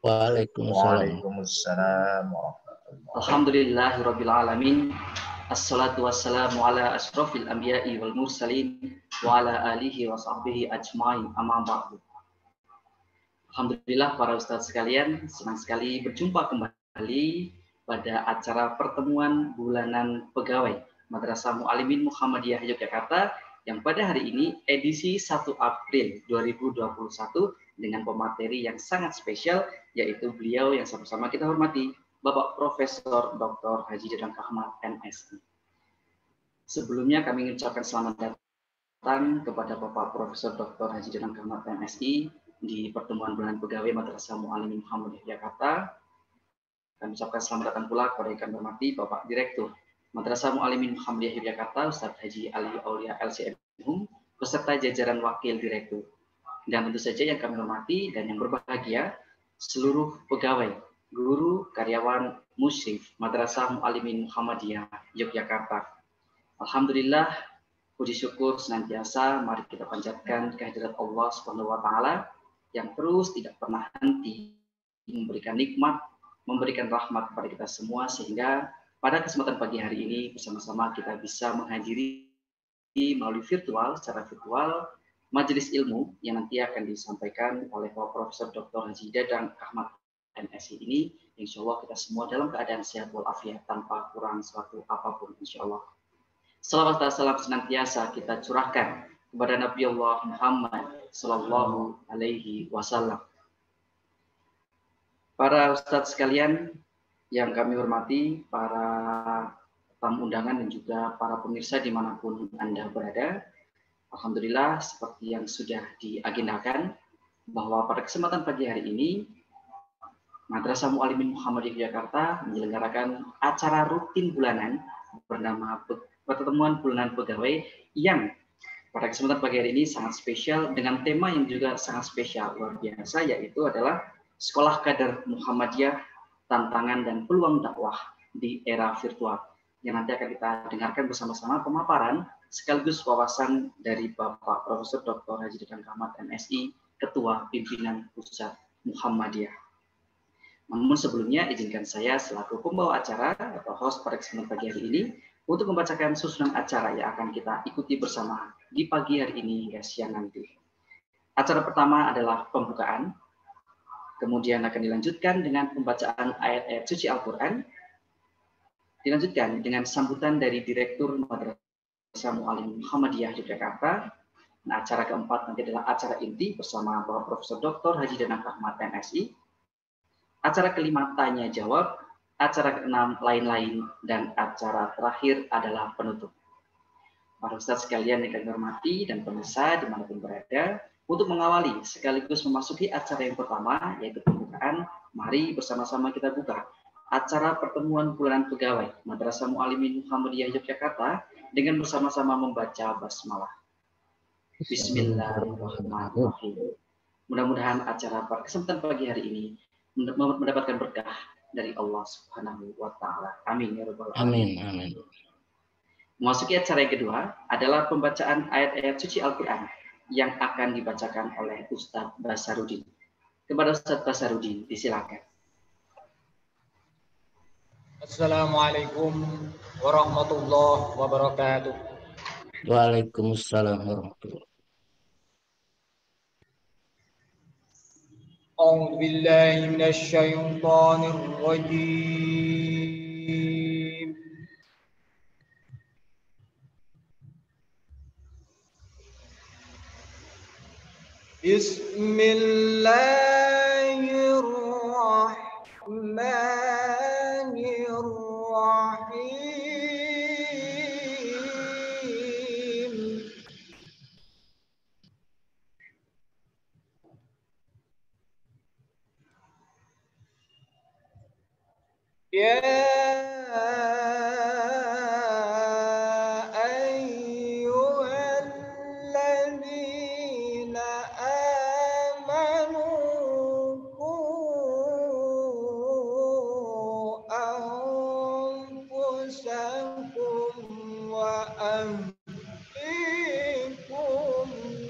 Waalaikumsalam. Waalaikumsalam warahmatullahi. Alhamdulillahirabbil alamin. Assalatu wassalamu ala asyrofil anbiya'i wal mursalin wa ala alihi wa sahbihi ajmain, amma ba'du. Alhamdulillah para ustadz sekalian, senang sekali berjumpa kembali pada acara pertemuan bulanan pegawai Madrasah Mu'allimin Muhammadiyah Yogyakarta yang pada hari ini edisi 1 April 2021 dengan pemateri yang sangat spesial, yaitu beliau yang sama-sama kita hormati, Bapak Profesor Dr. Haji Dadang Ahmad MSI. Sebelumnya kami mengucapkan selamat datang kepada Bapak Profesor Dr. Haji Dadang Ahmad MSI di pertemuan bulanan pegawai Madrasah Mu'allimin Muhammadiyah Jakarta. Kami ucapkan selamat datang pula kepada yang kami hormati Bapak Direktur Madrasah Mu'allimin Muhammadiyah Jakarta, Ustadz Haji Ali Aulia LCM, beserta jajaran Wakil Direktur. Dan tentu saja yang kami hormati dan yang berbahagia, seluruh pegawai, guru, karyawan, musyrif Madrasah Mu'allimin Muhammadiyah Yogyakarta. Alhamdulillah, puji syukur senantiasa mari kita panjatkan kehadirat Allah Subhanahu wa taala yang terus tidak pernah henti memberikan nikmat, memberikan rahmat kepada kita semua, sehingga pada kesempatan pagi hari ini bersama-sama kita bisa menghadiri melalui secara virtual majelis ilmu yang nanti akan disampaikan oleh Bapak Profesor Dr. Haji Dadang Ahmad MSI ini. Insya Allah kita semua dalam keadaan sehat walafiat tanpa kurang suatu apapun, insya Allah. Salawat dan salam senantiasa kita curahkan kepada Nabi Allah Muhammad Sallallahu Alaihi Wasallam. Para ustadz sekalian yang kami hormati, para tamu undangan dan juga para pemirsa dimanapun Anda berada, alhamdulillah seperti yang sudah diagendakan bahwa pada kesempatan pagi hari ini Madrasah Mu'allimin Muhammadiyah Jakarta menyelenggarakan acara rutin bulanan bernama Pertemuan Bulanan Pegawai yang pada kesempatan pagi hari ini sangat spesial dengan tema yang juga sangat spesial luar biasa, yaitu adalah Sekolah Kader Muhammadiyah, Tantangan dan Peluang Dakwah di Era Virtual, yang nanti akan kita dengarkan bersama-sama pemaparan sekaligus wawasan dari Bapak Profesor Dr. Haji Dadang Ahmad MSI, Ketua Pimpinan Pusat Muhammadiyah. Namun sebelumnya izinkan saya selaku pembawa acara atau host pada kesempatan pagi hari ini untuk membacakan susunan acara yang akan kita ikuti bersama di pagi hari ini hingga siang nanti. Acara pertama adalah pembukaan, kemudian akan dilanjutkan dengan pembacaan ayat-ayat suci Al-Quran, dilanjutkan dengan sambutan dari Direktur Madrasah Mu'allimin Muhammadiyah Yogyakarta. Nah, acara keempat nanti adalah acara inti bersama Bapak Profesor Dr. Haji Dadang Ahmad MSI. Acara kelima tanya jawab, acara keenam lain-lain, dan acara terakhir adalah penutup. Para ustadz sekalian yang kami hormati dan pemirsa dimanapun berada, untuk mengawali sekaligus memasuki acara yang pertama, yaitu pembukaan, mari bersama-sama kita buka acara pertemuan bulanan pegawai Madrasah Mu'allimin Muhammadiyah Yogyakarta dengan bersama-sama membaca basmalah. Bismillahirrahmanirrahim. Mudah-mudahan acara pada kesempatan pagi hari ini mendapatkan berkah dari Allah Subhanahu wa taala. Amin ya rabbal alamin. Amin. Memasuki acara yang kedua adalah pembacaan ayat-ayat suci Al-Qur'an yang akan dibacakan oleh Ustadz Basarudin. Kepada Ustadz Basarudin, disilakan. Assalamualaikum warahmatullahi wabarakatuh. Waalaikumsalam warahmatullahi wabarakatuh. أعوذ بالله من الشيطان الرجيم بسم الله الرحمن الرحيم يا أيها الذين آمنوا قوا أنفسكم وأهليكم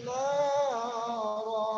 نارا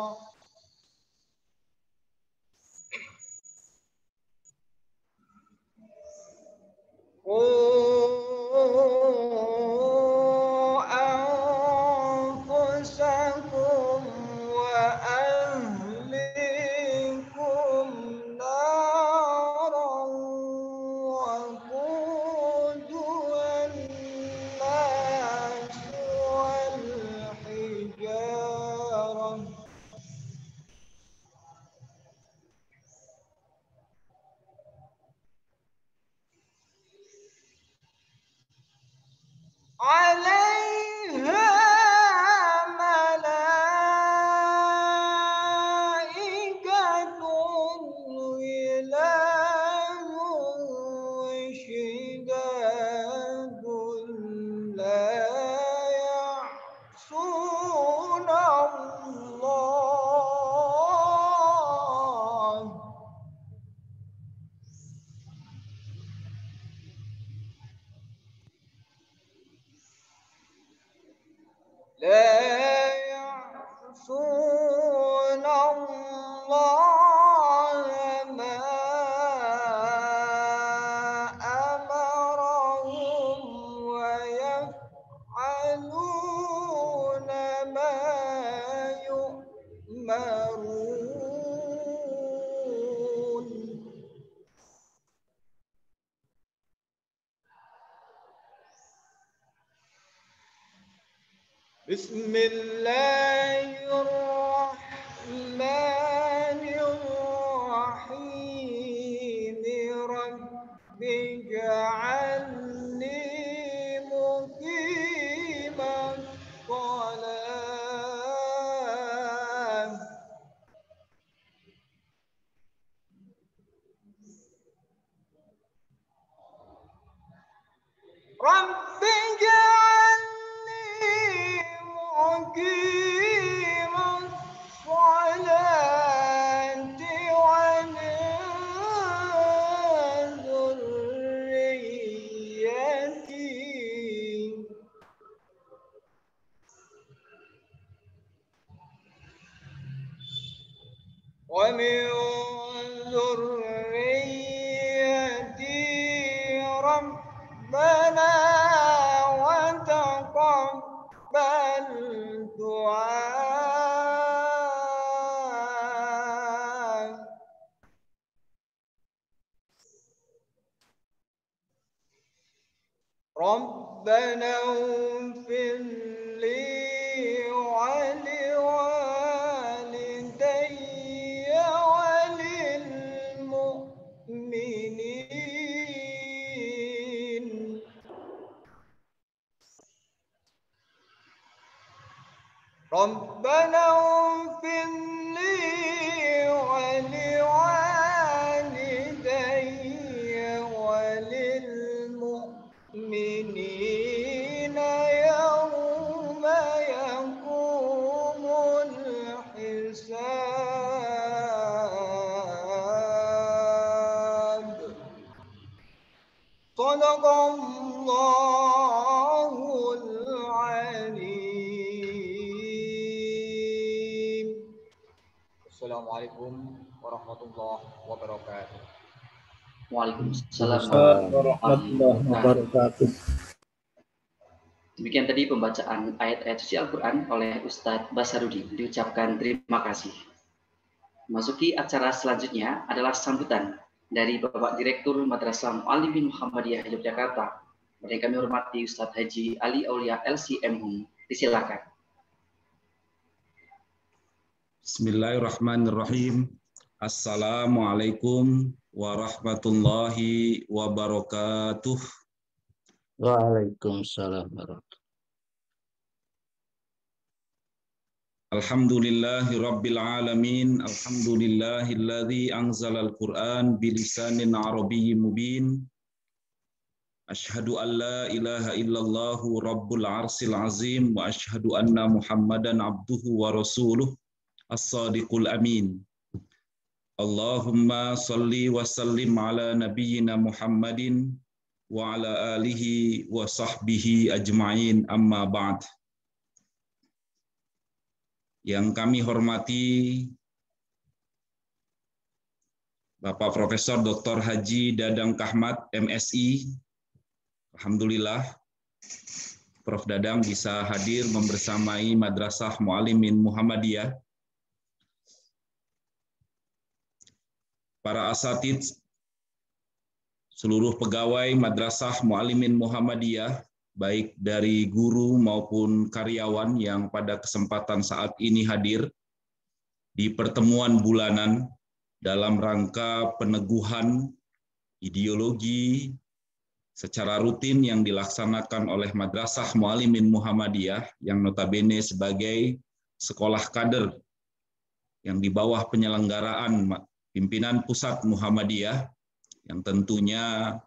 بسم الله الرحمن الرحيم رب اجعلني مقيم الصلاة رب اجعلني مقيم الصلاة ومن ذريتي ربنا وتقبل دعاء ربنا اغفر لي ولوالدي وللمؤمنين ربنا اغفر لي ولوالدي وللمؤمنين يوم يقوم الحساب صدق الله العليم السلام عليكم ورحمة الله وبركاته. Waalaikumsalam warahmatullahi wabarakatuh. Demikian tadi pembacaan ayat-ayat suci Al-Quran oleh Ustadz Basarudin. Diucapkan terima kasih. Masuki acara selanjutnya adalah sambutan dari Bapak Direktur Madrasah Mu'allimin Muhammadiyah Yogyakarta. Yang kami hormati Ustadz Haji Ali Aulia LCM. Disilakan. Bismillahirrahmanirrahim. Assalamualaikum warahmatullahi wabarakatuh. Waalaikumsalam warahmatullahi Alhamdulillahi rabbil alamin. Alhamdulillahilladzi anzalal Qur'an bilisanin arabiyyin mubin. Asyhadu an la ilaha illallahu rabbul arsil azim wa asyhadu anna Muhammadan abduhu wa rasuluh as-sadiqul amin. Allahumma salli wa sallim ala nabiyyina Muhammadin wa ala alihi wa sahbihi ajma'in, amma ba'd. Yang kami hormati Bapak Profesor Dr. Haji Dadang Kahmat MSI. Alhamdulillah Prof. Dadang bisa hadir membersamai Madrasah Mu'allimin Muhammadiyah. Para asatidz, seluruh pegawai Madrasah Mu'allimin Muhammadiyah, baik dari guru maupun karyawan yang pada kesempatan saat ini hadir di pertemuan bulanan dalam rangka peneguhan ideologi secara rutin yang dilaksanakan oleh Madrasah Mu'allimin Muhammadiyah yang notabene sebagai sekolah kader yang di bawah penyelenggaraan pimpinan pusat Muhammadiyah yang tentunya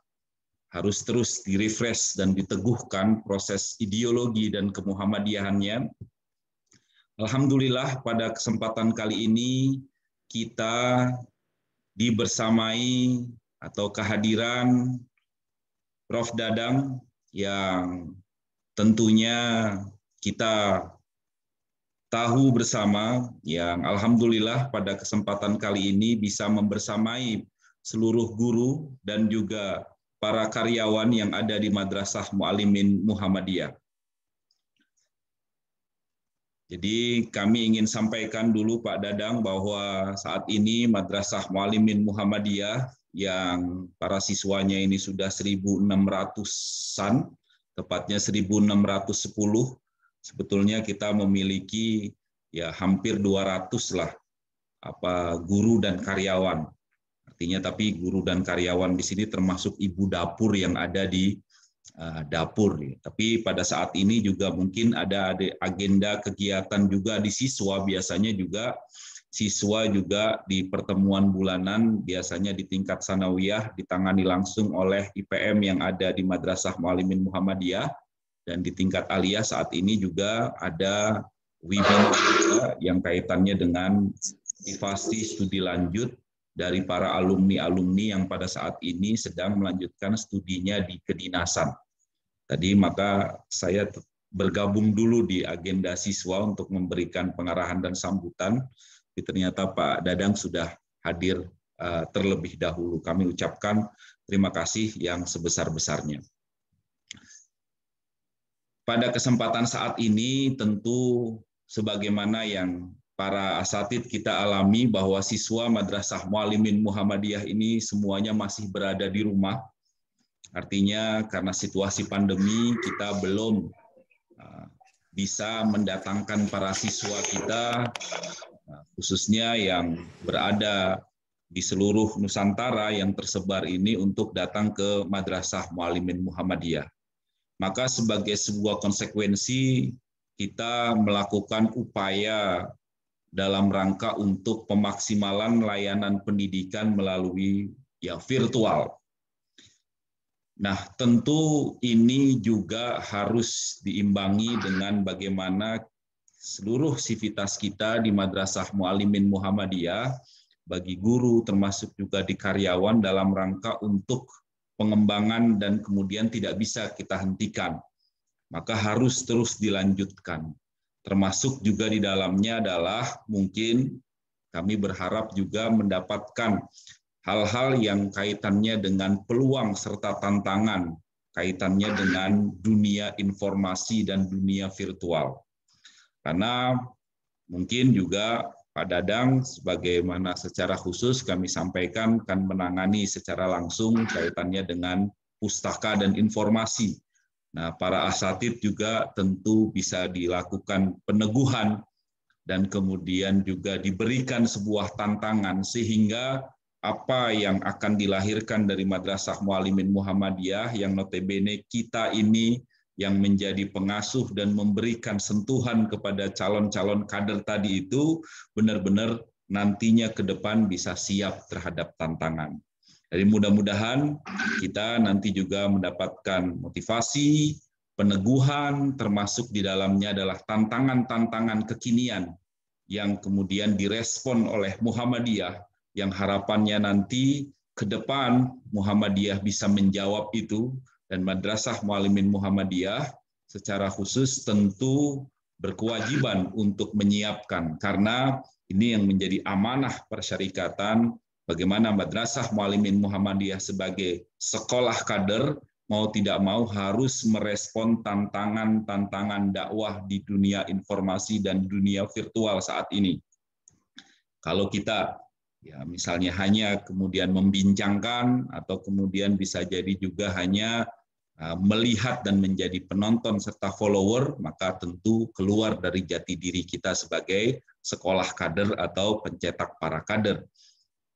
harus terus direfresh dan diteguhkan proses ideologi dan kemuhammadiyahannya. Alhamdulillah pada kesempatan kali ini kita dibersamai atau kehadiran Prof. Dadang yang tentunya kita tahu bersama, yang alhamdulillah pada kesempatan kali ini bisa membersamai seluruh guru dan juga para karyawan yang ada di Madrasah Mu'allimin Muhammadiyah. Jadi kami ingin sampaikan dulu Pak Dadang bahwa saat ini Madrasah Mu'allimin Muhammadiyah yang para siswanya ini sudah 1.600-an, tepatnya 1.610, sebetulnya kita memiliki ya hampir 200 lah guru dan karyawan. Artinya tapi guru dan karyawan di sini termasuk ibu dapur yang ada di dapur. Tapi pada saat ini juga mungkin ada agenda kegiatan juga di siswa, biasanya juga siswa juga di pertemuan bulanan biasanya di tingkat sanawiyah ditangani langsung oleh IPM yang ada di Madrasah Muallimin Muhammadiyah, dan di tingkat aliyah saat ini juga ada webinar juga yang kaitannya dengan motivasi studi lanjut dari para alumni-alumni yang pada saat ini sedang melanjutkan studinya di kedinasan. Tadi maka saya bergabung dulu di agenda siswa untuk memberikan pengarahan dan sambutan. Tapi ternyata Pak Dadang sudah hadir terlebih dahulu. Kami ucapkan terima kasih yang sebesar-besarnya. Pada kesempatan saat ini tentu sebagaimana yang para asatid kita alami bahwa siswa Madrasah Muallimin Muhammadiyah ini semuanya masih berada di rumah. Artinya karena situasi pandemi kita belum bisa mendatangkan para siswa kita, khususnya yang berada di seluruh Nusantara yang tersebar ini untuk datang ke Madrasah Muallimin Muhammadiyah. Maka sebagai sebuah konsekuensi kita melakukan upaya dalam rangka untuk pemaksimalan layanan pendidikan melalui virtual. Nah, tentu ini juga harus diimbangi dengan bagaimana seluruh sivitas kita di Madrasah Muallimin Muhammadiyah, bagi guru termasuk juga di karyawan dalam rangka untuk pengembangan dan kemudian tidak bisa kita hentikan. Maka harus terus dilanjutkan. Termasuk juga di dalamnya adalah mungkin kami berharap juga mendapatkan hal-hal yang kaitannya dengan peluang serta tantangan kaitannya dengan dunia informasi dan dunia virtual. Karena mungkin juga Pak Dadang sebagaimana secara khusus kami sampaikan kan menangani secara langsung kaitannya dengan pustaka dan informasi. Nah, para asatid juga tentu bisa dilakukan peneguhan dan kemudian juga diberikan sebuah tantangan sehingga apa yang akan dilahirkan dari Madrasah Muallimin Muhammadiyah yang notabene kita ini yang menjadi pengasuh dan memberikan sentuhan kepada calon-calon kader tadi itu benar-benar nantinya ke depan bisa siap terhadap tantangan. Jadi mudah-mudahan kita nanti juga mendapatkan motivasi, peneguhan, termasuk di dalamnya adalah tantangan-tantangan kekinian yang kemudian direspon oleh Muhammadiyah, yang harapannya nanti ke depan Muhammadiyah bisa menjawab itu, dan Madrasah Muallimin Muhammadiyah secara khusus tentu berkewajiban untuk menyiapkan, karena ini yang menjadi amanah persyarikatan, bagaimana Madrasah Muallimin Muhammadiyah sebagai sekolah kader mau tidak mau harus merespon tantangan-tantangan dakwah di dunia informasi dan dunia virtual saat ini. Kalau kita misalnya hanya kemudian membincangkan atau kemudian bisa jadi juga hanya melihat dan menjadi penonton serta follower, maka tentu keluar dari jati diri kita sebagai sekolah kader atau pencetak para kader.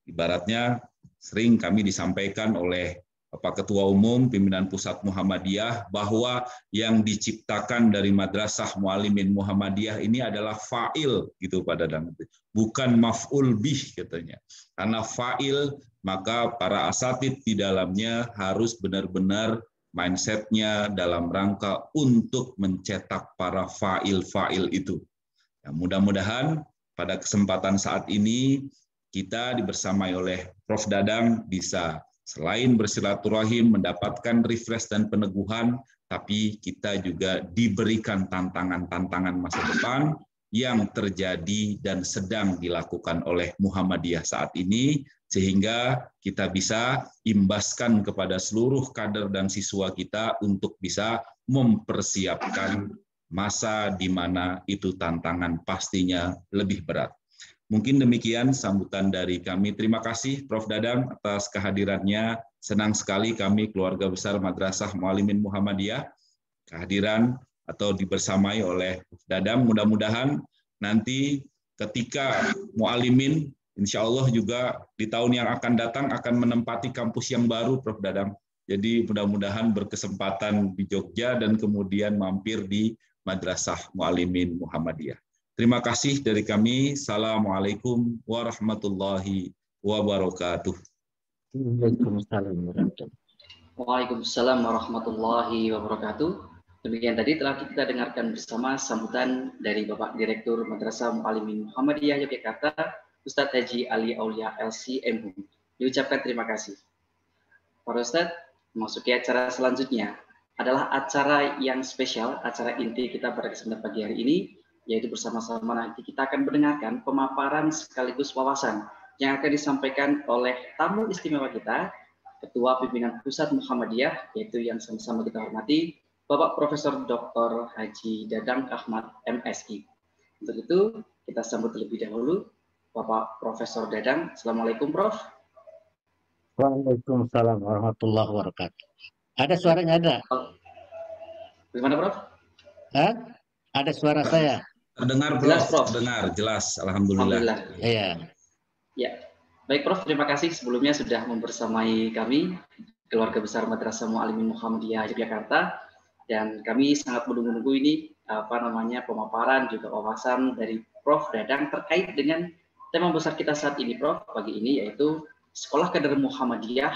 Ibaratnya sering kami disampaikan oleh Bapak Ketua Umum Pimpinan Pusat Muhammadiyah bahwa yang diciptakan dari Madrasah Muallimin Muhammadiyah ini adalah fa'il gitu Pak Dadang, bukan maf'ul bih katanya. Karena fa'il maka para asatid di dalamnya harus benar-benar mindsetnya dalam rangka untuk mencetak para fa'il-fa'il itu. Ya, mudah-mudahan pada kesempatan saat ini kita dibersamai oleh Prof. Dadang bisa selain bersilaturahim, mendapatkan refresh dan peneguhan, tapi kita juga diberikan tantangan-tantangan masa depan yang terjadi dan sedang dilakukan oleh Muhammadiyah saat ini, sehingga kita bisa imbaskan kepada seluruh kader dan siswa kita untuk bisa mempersiapkan masa di mana itu tantangan pastinya lebih berat. Mungkin demikian sambutan dari kami. Terima kasih Prof. Dadang atas kehadirannya. Senang sekali kami keluarga besar Madrasah Muallimin Muhammadiyah kehadiran atau dibersamai oleh Dadang. Mudah-mudahan nanti ketika mualimin, insya Allah juga di tahun yang akan datang akan menempati kampus yang baru, Prof. Dadang. Jadi mudah-mudahan berkesempatan di Jogja dan kemudian mampir di Madrasah Mualimin Muhammadiyah. Terima kasih dari kami. Assalamualaikum warahmatullahi wabarakatuh. Waalaikumsalam warahmatullahi wabarakatuh. Demikian tadi telah kita dengarkan bersama sambutan dari Bapak Direktur Madrasah Mualimin Muhammadiyah Yogyakarta, Ustadz Haji Ali Aulia LC.M. Diucapkan terima kasih. Para Ustadz, memasuki acara selanjutnya adalah acara yang spesial, acara inti kita pada kesempatan pagi hari ini, yaitu bersama-sama nanti kita akan mendengarkan pemaparan sekaligus wawasan yang akan disampaikan oleh tamu istimewa kita, Ketua Pimpinan Pusat Muhammadiyah, yaitu yang sama-sama kita hormati, Bapak Profesor Dr. Haji Dadang Ahmad MSI. Untuk itu, kita sambut terlebih dahulu Bapak Profesor Dadang. Assalamualaikum, Prof. Waalaikumsalam warahmatullahi wabarakatuh. Ada suaranya ada? Bagaimana, Prof? Hah? Ada suara saya? Terdengar, Prof. Jelas, Prof. Terdengar, jelas. Alhamdulillah. Iya. Ya, baik Prof. Terima kasih sebelumnya sudah membersamai kami, keluarga besar Madrasah Mualimin Muhammadiyah Yogyakarta, dan kami sangat menunggu-nunggu ini pemaparan juga wawasan dari Prof. Dadang terkait dengan tema besar kita saat ini, Prof. Pagi ini yaitu Sekolah Kader Muhammadiyah,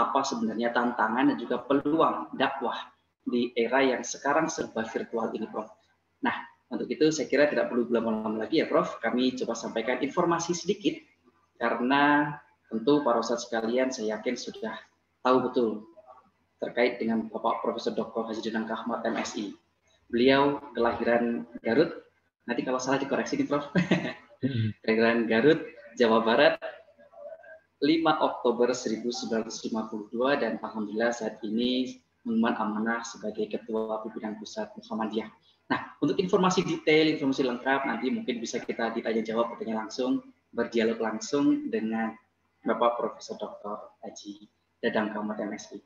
apa sebenarnya tantangan dan juga peluang dakwah di era yang sekarang serba virtual ini, Prof. Nah, untuk itu saya kira tidak perlu lama-lama lagi ya, Prof. Kami coba sampaikan informasi sedikit, karena tentu para ustadz sekalian saya yakin sudah tahu betul terkait dengan Bapak Profesor Dr. Haji Dadang Ahmad MSI. Beliau kelahiran Garut, nanti kalau salah dikoreksi nih, Prof. Kelahiran Garut, Jawa Barat, 5 Oktober 1952, dan alhamdulillah saat ini mengemban amanah sebagai Ketua Pimpinan Pusat Muhammadiyah. Nah, untuk informasi detail, informasi lengkap, nanti mungkin bisa kita ditanya jawab, bertanya langsung, berdialog langsung dengan Bapak Profesor Dr. Haji Dadang Ahmad MSI.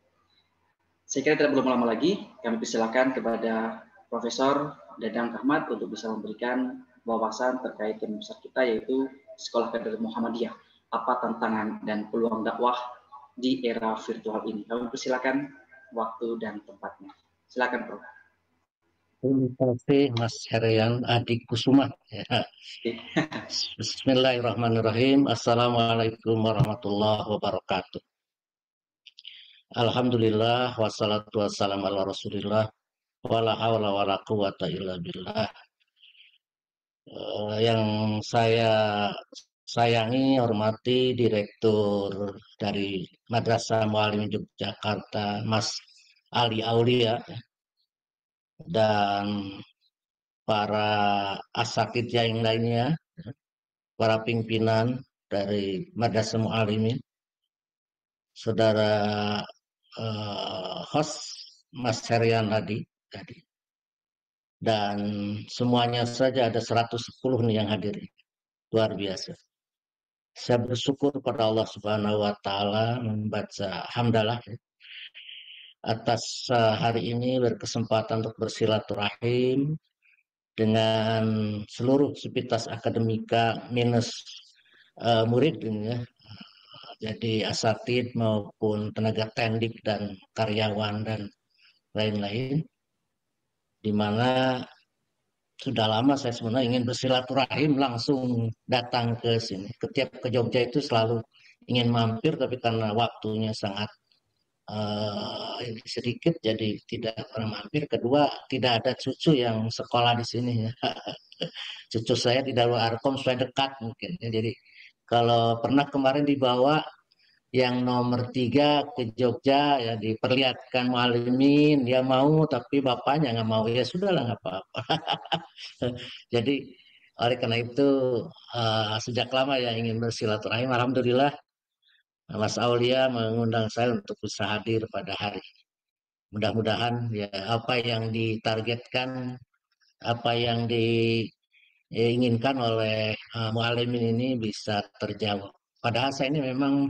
Saya kira tidak perlu lama lagi, kami persilakan kepada Profesor Dadang Ahmad untuk bisa memberikan wawasan terkait tema besar kita, yaitu Sekolah Kader Muhammadiyah, apa tantangan dan peluang dakwah di era virtual ini. Kami persilakan waktu dan tempatnya. Silakan, Prof. Terima kasih Mas Herian Adi Kusuma. Ya. Bismillahirrahmanirrahim. Assalamualaikum warahmatullahi wabarakatuh. Alhamdulillah wassalatu wassalamu ala Rasulillah wala haula wala quwata illa billah. Yang saya sayangi, hormati Direktur dari Madrasah Mualimin Yogyakarta, Mas Ali Aulia, dan para asatidz yang lainnya, para pimpinan dari Madrasah Mualimin, saudara host Mas Herian tadi, dan semuanya saja ada 110 nih yang hadir, luar biasa. Saya bersyukur pada Allah Subhanahu wa Ta'ala, membaca hamdalah atas hari ini berkesempatan untuk bersilaturahim dengan seluruh sivitas akademika minus murid ini ya. Jadi asatidz maupun tenaga tendik dan karyawan dan lain-lain, di mana sudah lama saya sebenarnya ingin bersilaturahim, langsung datang ke sini. Ke Jogja itu selalu ingin mampir, tapi karena waktunya sangat sedikit, jadi tidak pernah mampir. Kedua, tidak ada cucu yang sekolah di sini ya. Cucu saya di Darul Arkom supaya dekat mungkin. Ya. Jadi kalau pernah kemarin dibawa yang nomor 3 ke Jogja, ya diperlihatkan mualimin, dia mau, tapi bapaknya nggak mau, ya sudahlah nggak apa-apa. Jadi oleh karena itu sejak lama ya ingin bersilaturahim. Alhamdulillah Mas Aulia mengundang saya untuk bisa hadir pada hari. Mudah-mudahan ya apa yang ditargetkan, apa yang diinginkan oleh mualimin ini bisa terjawab. Padahal saya ini memang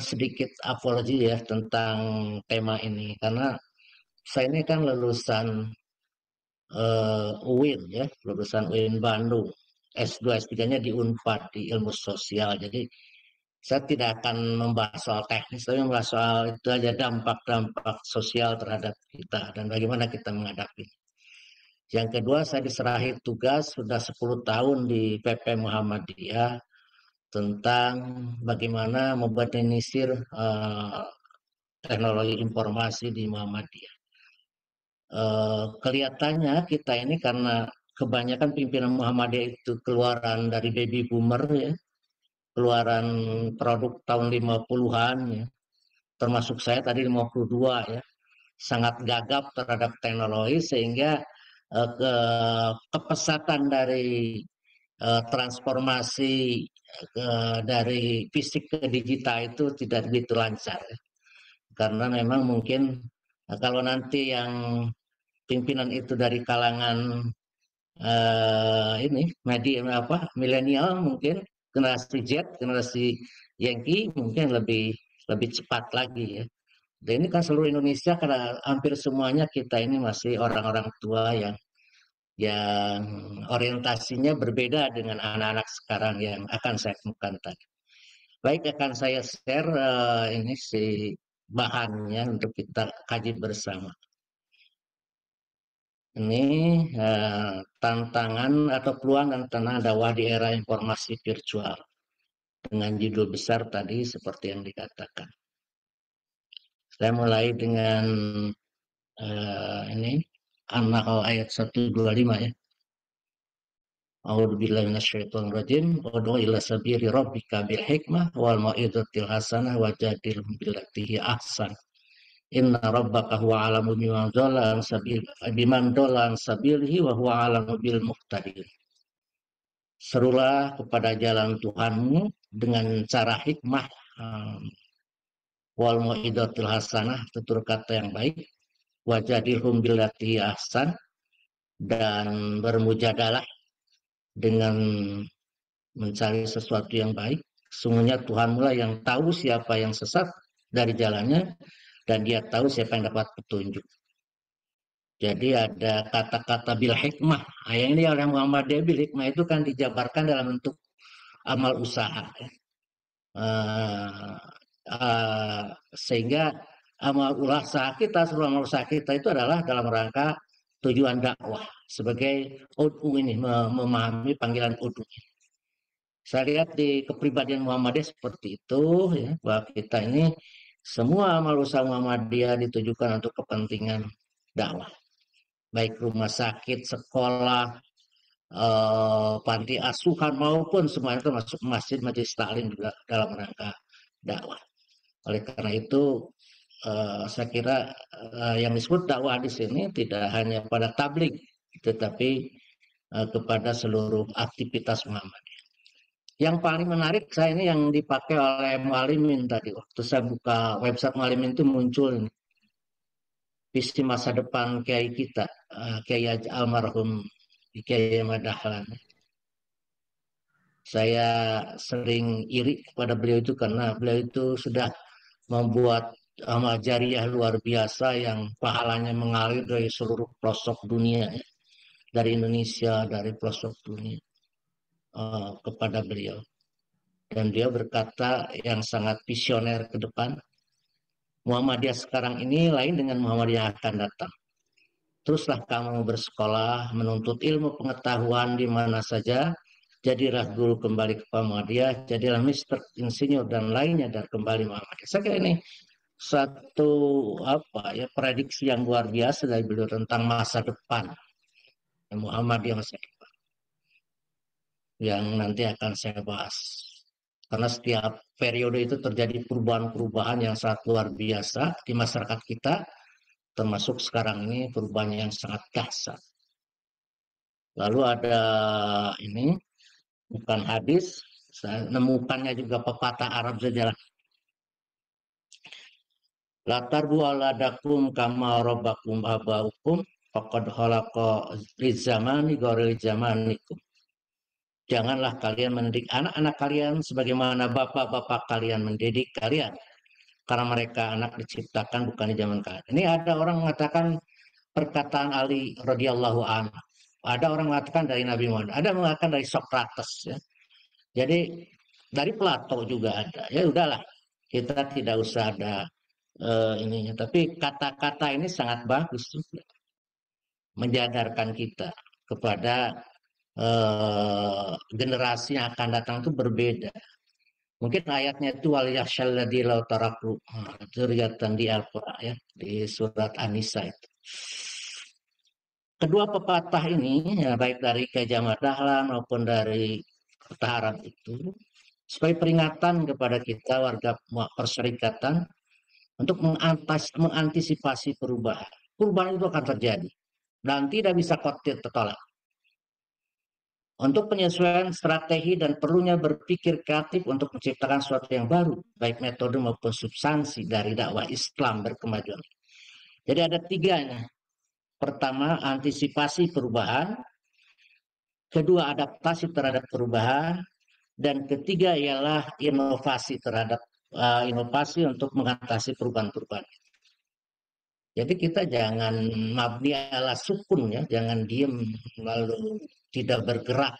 sedikit apologi ya tentang tema ini, karena saya ini kan lulusan UIN ya, lulusan UIN Bandung. S2, S3-nya di Unpad di ilmu sosial. Jadi saya tidak akan membahas soal teknis, tapi membahas soal itu aja dampak-dampak sosial terhadap kita dan bagaimana kita menghadapi. Yang kedua, saya diserahi tugas sudah 10 tahun di PP Muhammadiyah tentang bagaimana memodernisir teknologi informasi di Muhammadiyah. Kelihatannya kita ini karena kebanyakan pimpinan Muhammadiyah itu keluaran dari baby boomer ya, keluaran produk tahun 50-an ya, termasuk saya tadi 52 ya, sangat gagap terhadap teknologi sehingga kepesatan dari transformasi dari fisik ke digital itu tidak begitu lancar ya. Karena memang mungkin kalau nanti yang pimpinan itu dari kalangan ini media apa milenial mungkin generasi Z, generasi Yankee mungkin lebih cepat lagi ya. Dan ini kan seluruh Indonesia karena hampir semuanya kita ini masih orang-orang tua yang orientasinya berbeda dengan anak-anak sekarang yang akan saya temukan tadi. Baik, akan saya share ini si bahannya untuk kita kaji bersama. Ini tantangan atau peluang dan tantangan dakwah di era informasi virtual. Dengan judul besar tadi seperti yang dikatakan. Saya mulai dengan ini An-Nahl ayat 125 ya. A'udzubillahi minasyaitonir rajim. Ud'u ila sabili rabbika bil hikmah wal mau'izatil hasanah wajadilhum billati hi ahsan. Inna rabbaka huwa alamu biman dhalla an sabilihi wa huwa alamu bil muhtadin. Serulah kepada jalan Tuhanmu dengan cara hikmah wal mau'izatil hasanah, tutur kata yang baik, wajadilhum billati ahsan, dan bermujadalah dengan mencari sesuatu yang baik. Sungguhnya Tuhanmu lah yang tahu siapa yang sesat dari jalannya dan dia tahu siapa yang dapat petunjuk. Jadi ada kata-kata bil hikmah. Yang ini oleh Muhammadiyah bil hikmah itu kan dijabarkan dalam bentuk amal usaha. Sehingga amal usaha kita, seluruh amal usaha kita itu adalah dalam rangka tujuan dakwah sebagai ud'u ini, memahami panggilan ud'u. Saya lihat di kepribadian Muhammadiyah seperti itu ya, bahwa kita ini semua amal usaha Muhammadiyah ditujukan untuk kepentingan dakwah. Baik rumah sakit, sekolah, panti asuhan maupun semuanya termasuk masjid, majelis taklim juga dalam rangka dakwah. Oleh karena itu saya kira yang disebut dakwah di sini tidak hanya pada tabligh, tetapi kepada seluruh aktivitas Muhammadiyah. Yang paling menarik saya ini yang dipakai oleh Mualimin tadi. Waktu saya buka website Mualimin itu muncul ini. Visi masa depan Kiai kita, Kiai almarhum Kiai Ahmad Dahlan. Saya sering iri kepada beliau itu karena beliau itu sudah membuat amal jariah luar biasa yang pahalanya mengalir dari seluruh pelosok dunia, ya. Dari Indonesia, dari pelosok dunia kepada beliau. Dan dia berkata yang sangat visioner ke depan, Muhammadiyah sekarang ini lain dengan Muhammadiyah yang akan datang. Teruslah kamu bersekolah, menuntut ilmu pengetahuan di mana saja, jadilah guru kembali ke Muhammadiyah, jadilah mister, insinyur, dan lainnya, dan kembali Muhammadiyah. Saya kira ini satu prediksi yang luar biasa dari beliau tentang masa depan Muhammadiyah, masa depan yang nanti akan saya bahas. Karena setiap periode itu terjadi perubahan-perubahan yang sangat luar biasa di masyarakat kita, termasuk sekarang ini perubahan yang sangat dahsyat. Lalu ada ini, bukan hadis, saya nemukannya juga pepatah Arab saja. Latar bualadakum kama robbakum abaukum faqad khalaqa lizamani ghairi zamanikum. Janganlah kalian mendidik anak-anak kalian sebagaimana bapak-bapak kalian mendidik kalian. karena mereka anak diciptakan bukan di zaman kalian. Ini ada orang mengatakan perkataan Ali radhiyallahu anhu. Ada orang mengatakan dari Nabi Muhammad, ada yang mengatakan dari Socrates ya. Jadi dari Plato juga ada. Ya udahlah, kita tidak usah ada ininya. Tapi kata-kata ini sangat bagus juga, menjadarkan kita kepada generasi yang akan datang itu berbeda. Mungkin ayatnya itu wal yakhshalladzi law taraku dzurriatan di Al-Qur'an ya, di surat An-Nisa itu. Kedua pepatah ini ya, baik dari Gajah Dahlan maupun dari Taharan itu sebagai peringatan kepada kita warga perserikatan untuk mengantisipasi perubahan. Perubahan itu akan terjadi dan tidak bisa tertolak. Untuk penyesuaian strategi dan perlunya berpikir kreatif untuk menciptakan sesuatu yang baru, baik metode maupun substansi dari dakwah Islam berkemajuan. Jadi ada tiganya. Pertama, antisipasi perubahan. Kedua, adaptasi terhadap perubahan. Dan ketiga ialah inovasi terhadap inovasi untuk mengatasi perubahan-perubahan. Jadi kita jangan mabni ala sukun ya, jangan diem lalu tidak bergerak.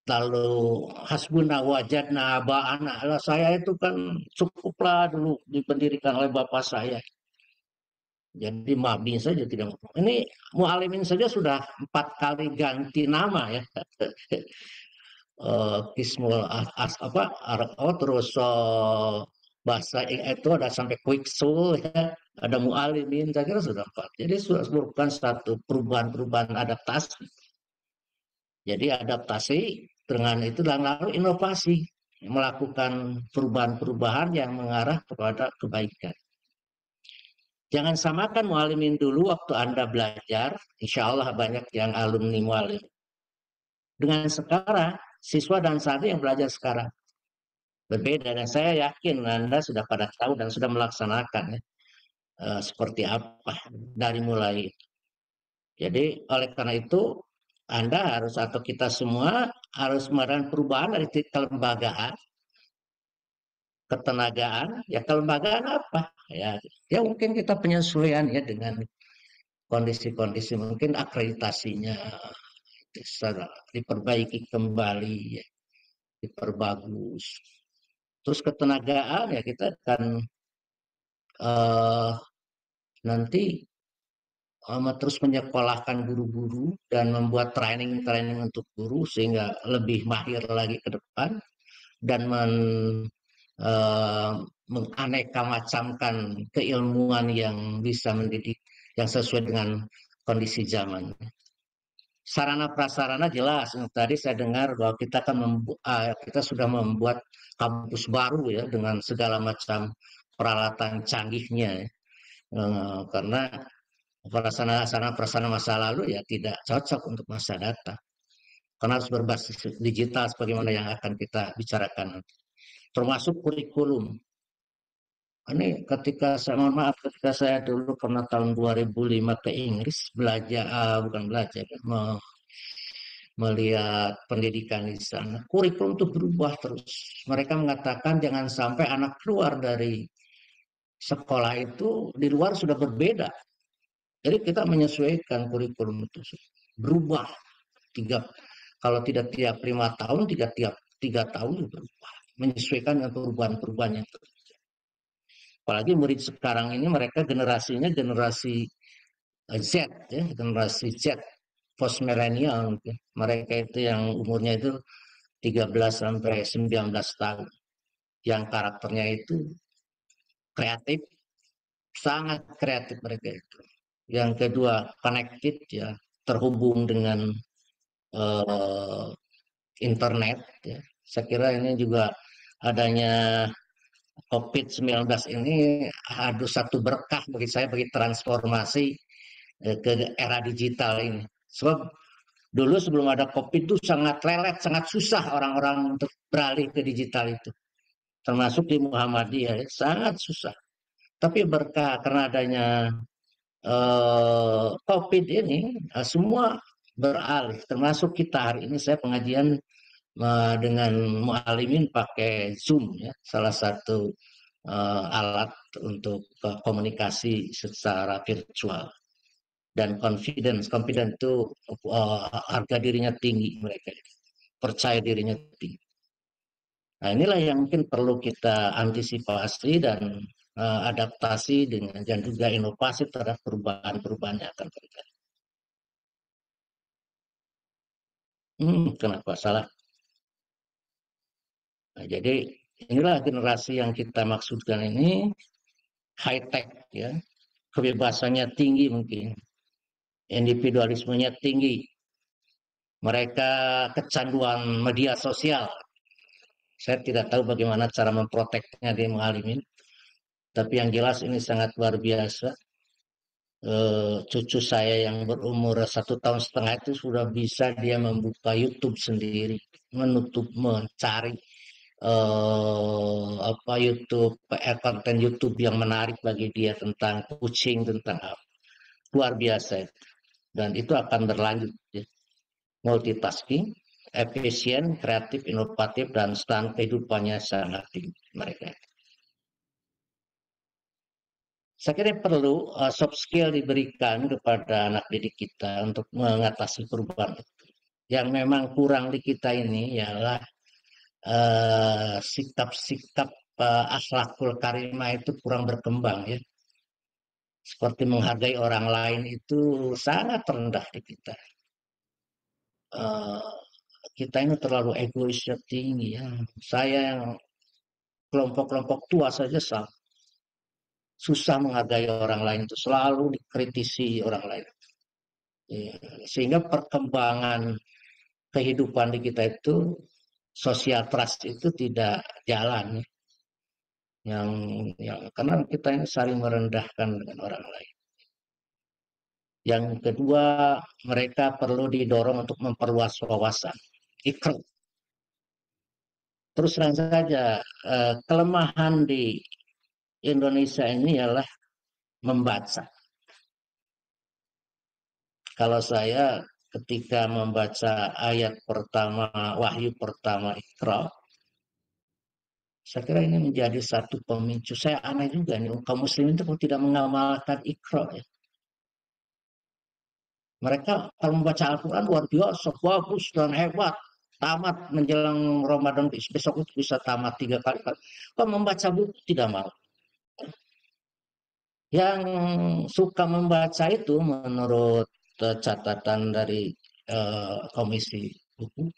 Lalu hasbuna wajadna aba'ana. Lah saya itu kan cukuplah dulu dipendirikan oleh bapak saya. Jadi mabni saja tidak. Ini mu'alimin saja sudah 4 kali ganti nama ya. Kismul terus bahasa itu ada sampai quicksul ya, ada mu'alimin, saya kira sudah 4. Jadi sudah merupakan satu perubahan-perubahan adaptasi. Jadi adaptasi dengan itu dan lalu inovasi, melakukan perubahan-perubahan yang mengarah kepada kebaikan. Jangan samakan mu'alimin dulu waktu Anda belajar, insya Allah banyak yang alumni mu'alim. Dengan sekarang, siswa dan santri yang belajar sekarang. Berbeda, dan saya yakin Anda sudah pada tahu dan sudah melaksanakan ya, seperti apa dari mulai. Jadi oleh karena itu Anda harus atau kita semua harus melakukan perubahan dari kelembagaan, ketenagaan, ya kelembagaan apa? Ya mungkin kita penyesuaian ya dengan kondisi-kondisi, mungkin akreditasinya diperbaiki kembali, ya, diperbagus. Terus ketenagaan ya kita akan nanti terus menyekolahkan guru-guru dan membuat training-training untuk guru sehingga lebih mahir lagi ke depan dan menganeka macamkan keilmuan yang bisa mendidik yang sesuai dengan kondisi zaman. Sarana prasarana jelas. Tadi saya dengar bahwa kita akan kita sudah membuat kampus baru ya dengan segala macam peralatan canggihnya ya. Karena prasarana masa lalu ya tidak cocok untuk masa datang. Karena harus berbasis digital sebagaimana yang akan kita bicarakan nanti. Termasuk kurikulum. Ini ketika saya dulu pernah tahun 2005 ke Inggris melihat pendidikan di sana. Kurikulum itu berubah terus. Mereka mengatakan jangan sampai anak keluar dari sekolah itu di luar sudah berbeda. Jadi kita menyesuaikan kurikulum itu berubah. Kalau tidak tiap 5 tahun, tiap 3 tahun berubah. Menyesuaikan dengan perubahan-perubahan yang terjadi. Apalagi murid sekarang ini mereka generasinya generasi Z, ya, generasi Z, post milenial. Mereka itu yang umurnya itu 13 sampai 19 tahun. Yang karakternya itu kreatif, sangat kreatif mereka itu. Yang kedua, connected ya, terhubung dengan internet ya. Saya kira ini juga adanya COVID-19 ini harus satu berkah bagi saya, bagi transformasi ke era digital ini. Sebab dulu sebelum ada COVID itu sangat lelet, sangat susah orang-orang untuk beralih ke digital itu. Termasuk di Muhammadiyah, sangat susah. Tapi berkah karena adanya COVID ini, semua beralih. Termasuk kita hari ini, saya pengajian dengan mu'alimin pakai Zoom ya, salah satu alat untuk komunikasi secara virtual. Dan confidence itu harga dirinya tinggi mereka, percaya dirinya tinggi. Nah, inilah yang mungkin perlu kita antisipasi dan adaptasi dan juga inovasi terhadap perubahan-perubahan yang akan terjadi. Kenapa salah? Nah, jadi inilah generasi yang kita maksudkan ini high tech, ya, kebebasannya tinggi mungkin, individualismenya tinggi, mereka kecanduan media sosial. Saya tidak tahu bagaimana cara memproteknya di Mualimin, tapi yang jelas ini sangat luar biasa. Cucu saya yang berumur 1,5 tahun itu sudah bisa dia membuka YouTube sendiri, mencari YouTube, konten YouTube yang menarik bagi dia tentang kucing, tentang apa. Luar biasa itu. Dan itu akan berlanjut, ya. Multitasking, efisien, kreatif, inovatif, dan standar kehidupannya sangat tinggi mereka. Saya kira perlu soft skill diberikan kepada anak didik kita untuk mengatasi perubahan itu. Yang memang kurang di kita ini ialah sikap-sikap akhlakul karimah itu kurang berkembang, ya. Seperti menghargai orang lain itu sangat rendah di kita. Kita ini terlalu egoisnya tinggi, ya. Saya yang kelompok-kelompok tua saja susah menghargai orang lain, itu selalu dikritisi orang lain. Ya, sehingga perkembangan kehidupan di kita itu, social trust itu tidak jalan, ya. Karena kita ini saling merendahkan dengan orang lain. Yang kedua, mereka perlu didorong untuk memperluas wawasan, ikrar. Terus terang saja, kelemahan di Indonesia ini ialah membaca. Kalau saya ketika membaca ayat pertama, wahyu pertama Iqra, saya kira ini menjadi satu pemicu. Saya aneh juga nih, kaum muslimin itu tidak mengamalkan Iqra, ya. Mereka kalau membaca Al-Quran luar biasa, bagus dan hebat. Tamat menjelang Ramadan, besok itu bisa tamat 3 kali. Kalau membaca buku tidak mau. Yang suka membaca itu menurut catatan dari Komisi Buku,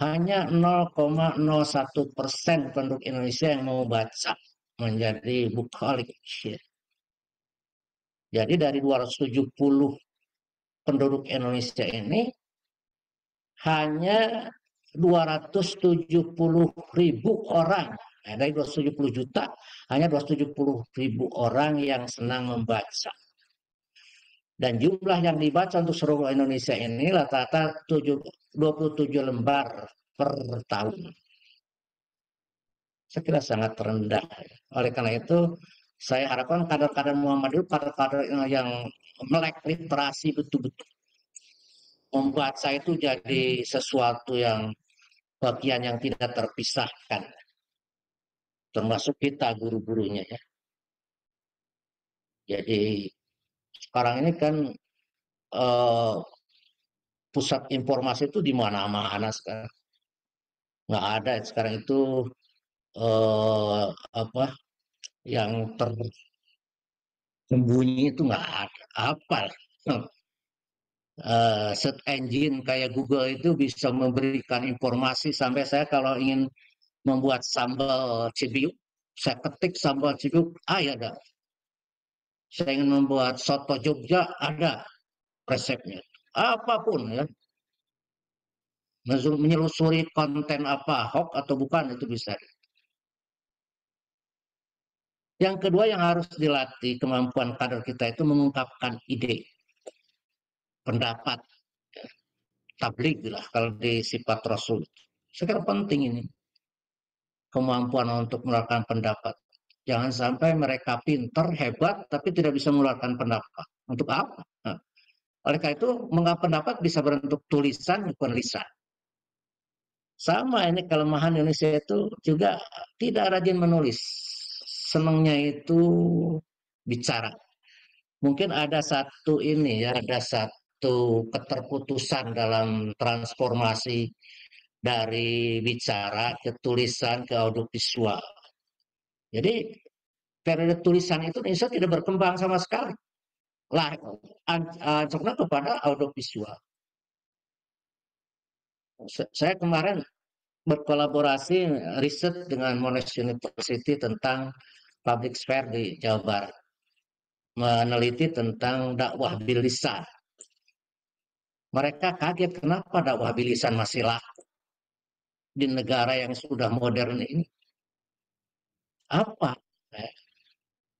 hanya 0,01% penduduk Indonesia yang mau baca menjadi bukhalik. Jadi dari 270 penduduk Indonesia ini hanya 270.000 orang, dari 270 juta, hanya 270.000 orang yang senang membaca. Dan jumlah yang dibaca untuk seluruh Indonesia ini rata-rata 27 lembar per tahun. Saya kira sangat rendah. Oleh karena itu, saya harapkan kader-kader Muhammadiyah, kader-kader yang melek literasi betul-betul. Membaca itu jadi sesuatu yang bagian yang tidak terpisahkan. Termasuk kita guru-gurunya, ya. Jadi sekarang ini kan pusat informasi itu di mana-mana sekarang. Nggak ada sekarang itu yang tersembunyi itu nggak ada. Apa? Search engine kayak Google itu bisa memberikan informasi sampai saya kalau ingin membuat sambal cibiuk, saya ketik sambal cibiuk, ya ada. Saya ingin membuat soto Jogja, ada resepnya. Apapun, ya. Menyelusuri konten apa, hoax atau bukan, itu bisa. Yang kedua yang harus dilatih kemampuan kader kita itu mengungkapkan ide, pendapat, tabligh lah kalau di sifat Rasul. Saya kira penting ini, kemampuan untuk mengeluarkan pendapat. Jangan sampai mereka pintar, hebat, tapi tidak bisa mengeluarkan pendapat. Untuk apa? Nah, oleh karena itu, mengeluarkan pendapat bisa berbentuk tulisan, bukan lisan. Sama ini kelemahan Indonesia itu juga tidak rajin menulis. senangnya itu bicara. Mungkin ada satu ini ya, ada satu keterputusan dalam transformasi dari bicara ke tulisan ke audiovisual. Jadi periode tulisan itu Indonesia tidak berkembang sama sekali. Lah, anjurnya kepada audiovisual. Saya kemarin berkolaborasi riset dengan Monash University tentang public sphere di Jawa Barat, meneliti tentang dakwah bil lisan. Mereka kaget kenapa dakwah bil lisan masih laku di negara yang sudah modern ini. Apa?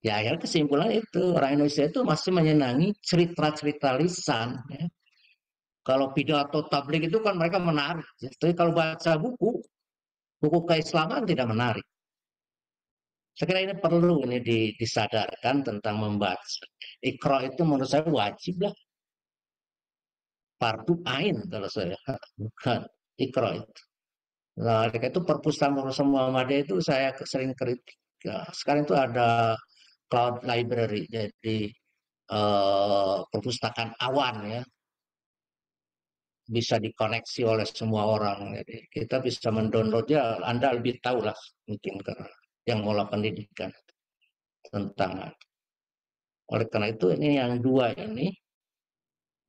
Ya, akhirnya kesimpulan itu orang Indonesia itu masih menyenangi cerita-cerita lisan. Ya. Kalau pidato tabligh itu kan mereka menarik. Tapi kalau baca buku keislaman tidak menarik. Saya kira ini perlu ini disadarkan tentang membaca. Iqra itu menurut saya wajib lah. Fardu ain kalau saya. Bukan Iqra itu. Nah, itu perpustakaan Muhammadiyah itu saya sering kritik. Ya, sekarang itu ada cloud library, jadi perpustakaan awan ya, bisa dikoneksi oleh semua orang. Jadi kita bisa mendownloadnya. Anda lebih tahu lah mungkin karena yang mengolah pendidikan tentang. Oleh karena itu ini yang dua ini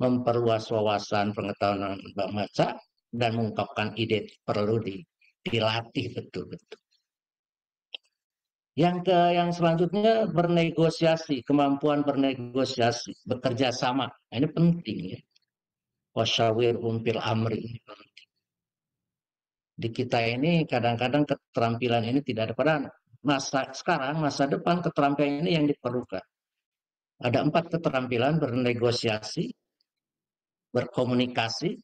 memperluas wawasan pengetahuan membaca dan mengungkapkan ide perlu dilatih betul-betul. Yang selanjutnya bernegosiasi, kemampuan bernegosiasi, bekerja sama. Nah, ini penting ya. Wasyawirhum fil amri ini penting. Di kita ini kadang-kadang keterampilan ini tidak ada, pada masa depan keterampilan ini yang diperlukan. Ada 4 keterampilan: bernegosiasi, berkomunikasi,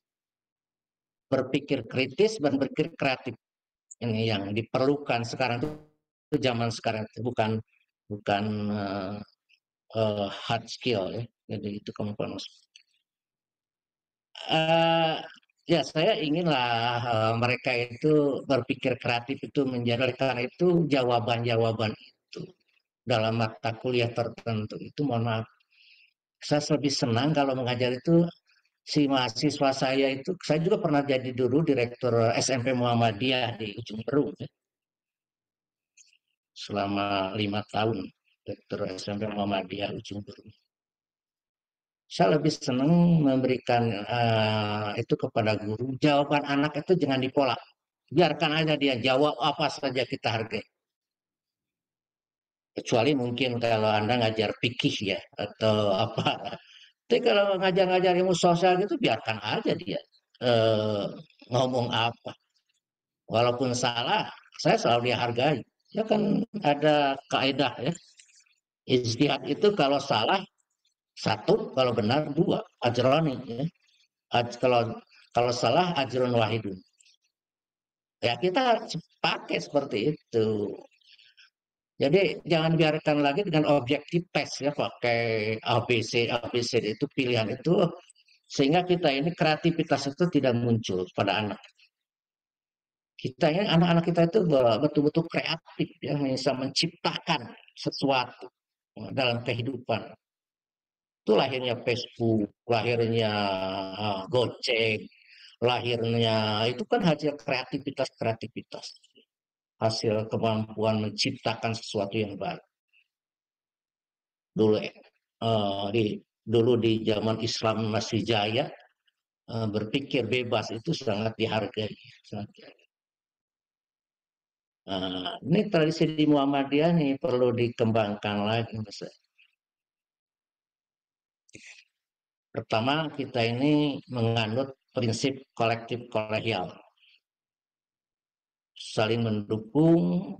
berpikir kritis, dan berpikir kreatif. Ini yang diperlukan sekarang itu zaman sekarang itu bukan hard skill ya. Jadi itu kemampuan. Ya saya inginlah mereka itu berpikir kreatif itu menjadi, karena itu jawaban-jawaban itu dalam mata kuliah tertentu itu, mohon maaf, saya lebih senang kalau mengajar itu si mahasiswa saya itu, saya juga pernah jadi dulu direktur SMP Muhammadiyah di Ujung Berung ya. Selama 5 tahun direktur SMP Muhammadiyah Ujung Berung. Saya lebih senang memberikan itu kepada guru. Jawaban anak itu jangan dipolak. Biarkan aja dia jawab apa saja, kita hargai. Kecuali mungkin kalau Anda ngajar fikih ya atau apa. Tapi kalau ngajar-ngajar ilmu sosial gitu biarkan aja dia ngomong apa. Walaupun salah, saya selalu dihargai. Ya kan ada kaidah ya. Ijtihad itu kalau salah 1, kalau benar 2, ajroni ya. Kalau salah ajrun wahidun. Ya kita pakai seperti itu. Jadi jangan biarkan lagi dengan objektif tes ya, pakai ABC itu pilihan itu, sehingga kita ini kreativitas itu tidak muncul pada anak. Kita ini anak-anak kita itu betul-betul kreatif ya, bisa menciptakan sesuatu dalam kehidupan. Itu lahirnya Facebook, lahirnya Gojek, lahirnya itu kan hasil kreativitas, hasil kemampuan menciptakan sesuatu yang baru. Dulu di zaman Islam masih jaya, berpikir bebas itu sangat dihargai. Ini tradisi di Muhammadiyah nih perlu dikembangkan lagi. Pertama, kita ini menganut prinsip kolektif kolegial, saling mendukung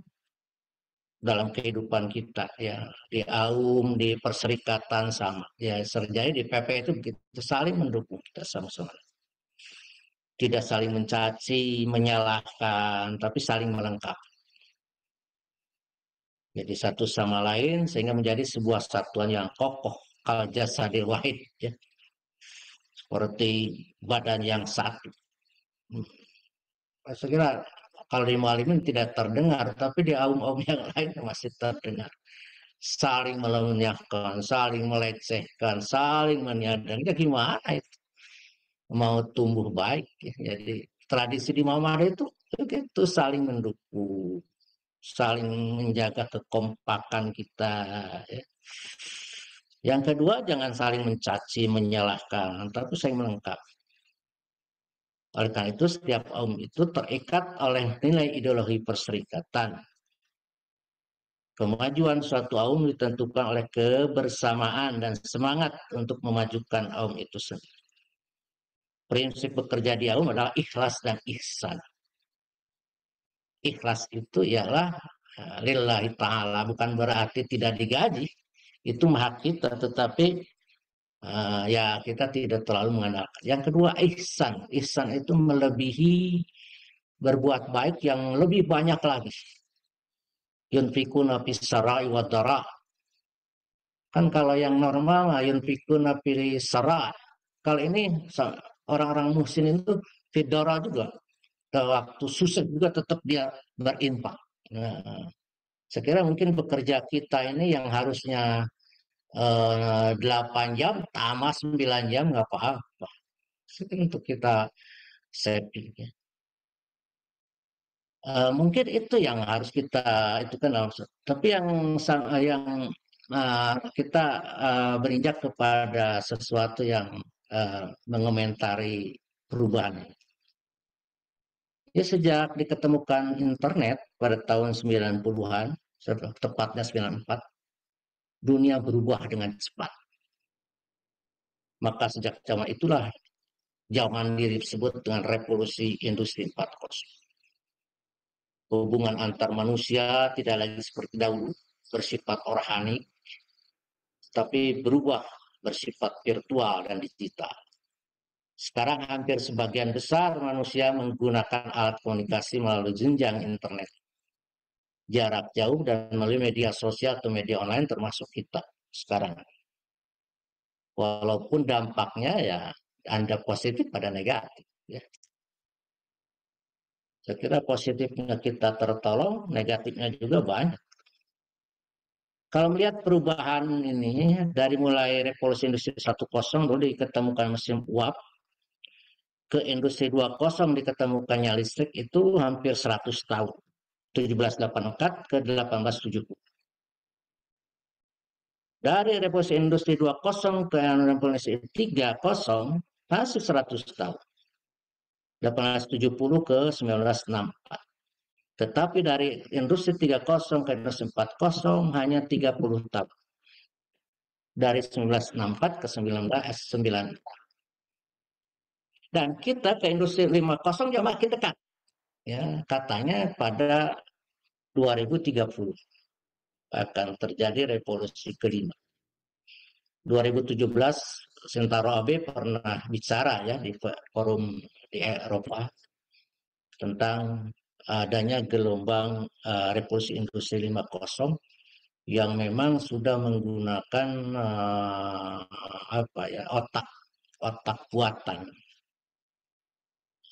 dalam kehidupan kita ya, di AUM, di perserikatan sama ya, serjaya di PP itu begitu, saling mendukung kita sama-sama, tidak saling mencaci, menyalahkan, tapi saling melengkapi. Jadi satu sama lain sehingga menjadi sebuah satuan yang kokoh, kal jasadil wahid ya, seperti badan yang satu. Saya kira kalau di Mualimin tidak terdengar, tapi di aum-aum yang lain masih terdengar. Saling melenyapkan, saling melecehkan, saling meniadakan. Ya gimana itu? Mau tumbuh baik. Ya. Jadi tradisi di Muhammadiyah itu saling mendukung, saling menjaga kekompakan kita. Ya. Yang kedua, jangan saling mencaci, menyalahkan, tapi saling melengkapi. Oleh karena itu, setiap kaum itu terikat oleh nilai ideologi perserikatan. Kemajuan suatu kaum ditentukan oleh kebersamaan dan semangat untuk memajukan kaum itu sendiri. Prinsip bekerja di kaum adalah ikhlas dan ihsan. Ikhlas itu ialah lillahi ta'ala, bukan berarti tidak digaji. Itu hak kita, tetapi ya kita tidak terlalu mengandalkan. Yang kedua, ihsan. Ihsan itu melebihi berbuat baik yang lebih banyak lagi. Yunfikuna fis sarai wa dara. Kan kalau yang normal yunfikuna fis sarai. Kalau ini orang-orang muhsin itu fidara juga. Waktu susah juga tetap dia berinfak. Nah, saya kira mungkin bekerja kita ini yang harusnya 8 jam tambah 9 jam nggak apa-apa. Untuk kita saving. Mungkin itu yang harus kita itu kan, tapi yang kita berinjak kepada sesuatu yang mengomentari perubahan. Ya, sejak diketemukan internet pada tahun 90-an, tepatnya 94, dunia berubah dengan cepat. Maka sejak zaman itulah zaman disebut dengan revolusi industri 4.0. Hubungan antar manusia tidak lagi seperti dahulu bersifat organik, tapi berubah bersifat virtual dan digital. Sekarang hampir sebagian besar manusia menggunakan alat komunikasi melalui jenjang internet, jarak jauh, dan melalui media sosial atau media online termasuk kita sekarang. Walaupun dampaknya ya ada positif pada negatif. Ya. Saya kira positifnya kita tertolong, negatifnya juga banyak. Kalau melihat perubahan ini dari mulai revolusi industri 1.0 dulu diketemukan mesin uap, ke industri 2.0 diketemukannya listrik itu hampir 100 tahun. 1784 ke 1870. Dari revolusi industri 2.0 ke revolusi 3.0 masih 100 tahun. 1870 ke 1964. Tetapi dari industri 3.0 ke industri 4.0 hanya 30 tahun. Dari 1964 ke 1994. Dan kita ke industri 5.0 juga makin dekat. Ya, katanya pada 2030 akan terjadi revolusi kelima. 2017 Sentaro Abe pernah bicara ya di forum di Eropa tentang adanya gelombang revolusi industri 5.0 yang memang sudah menggunakan otak buatan,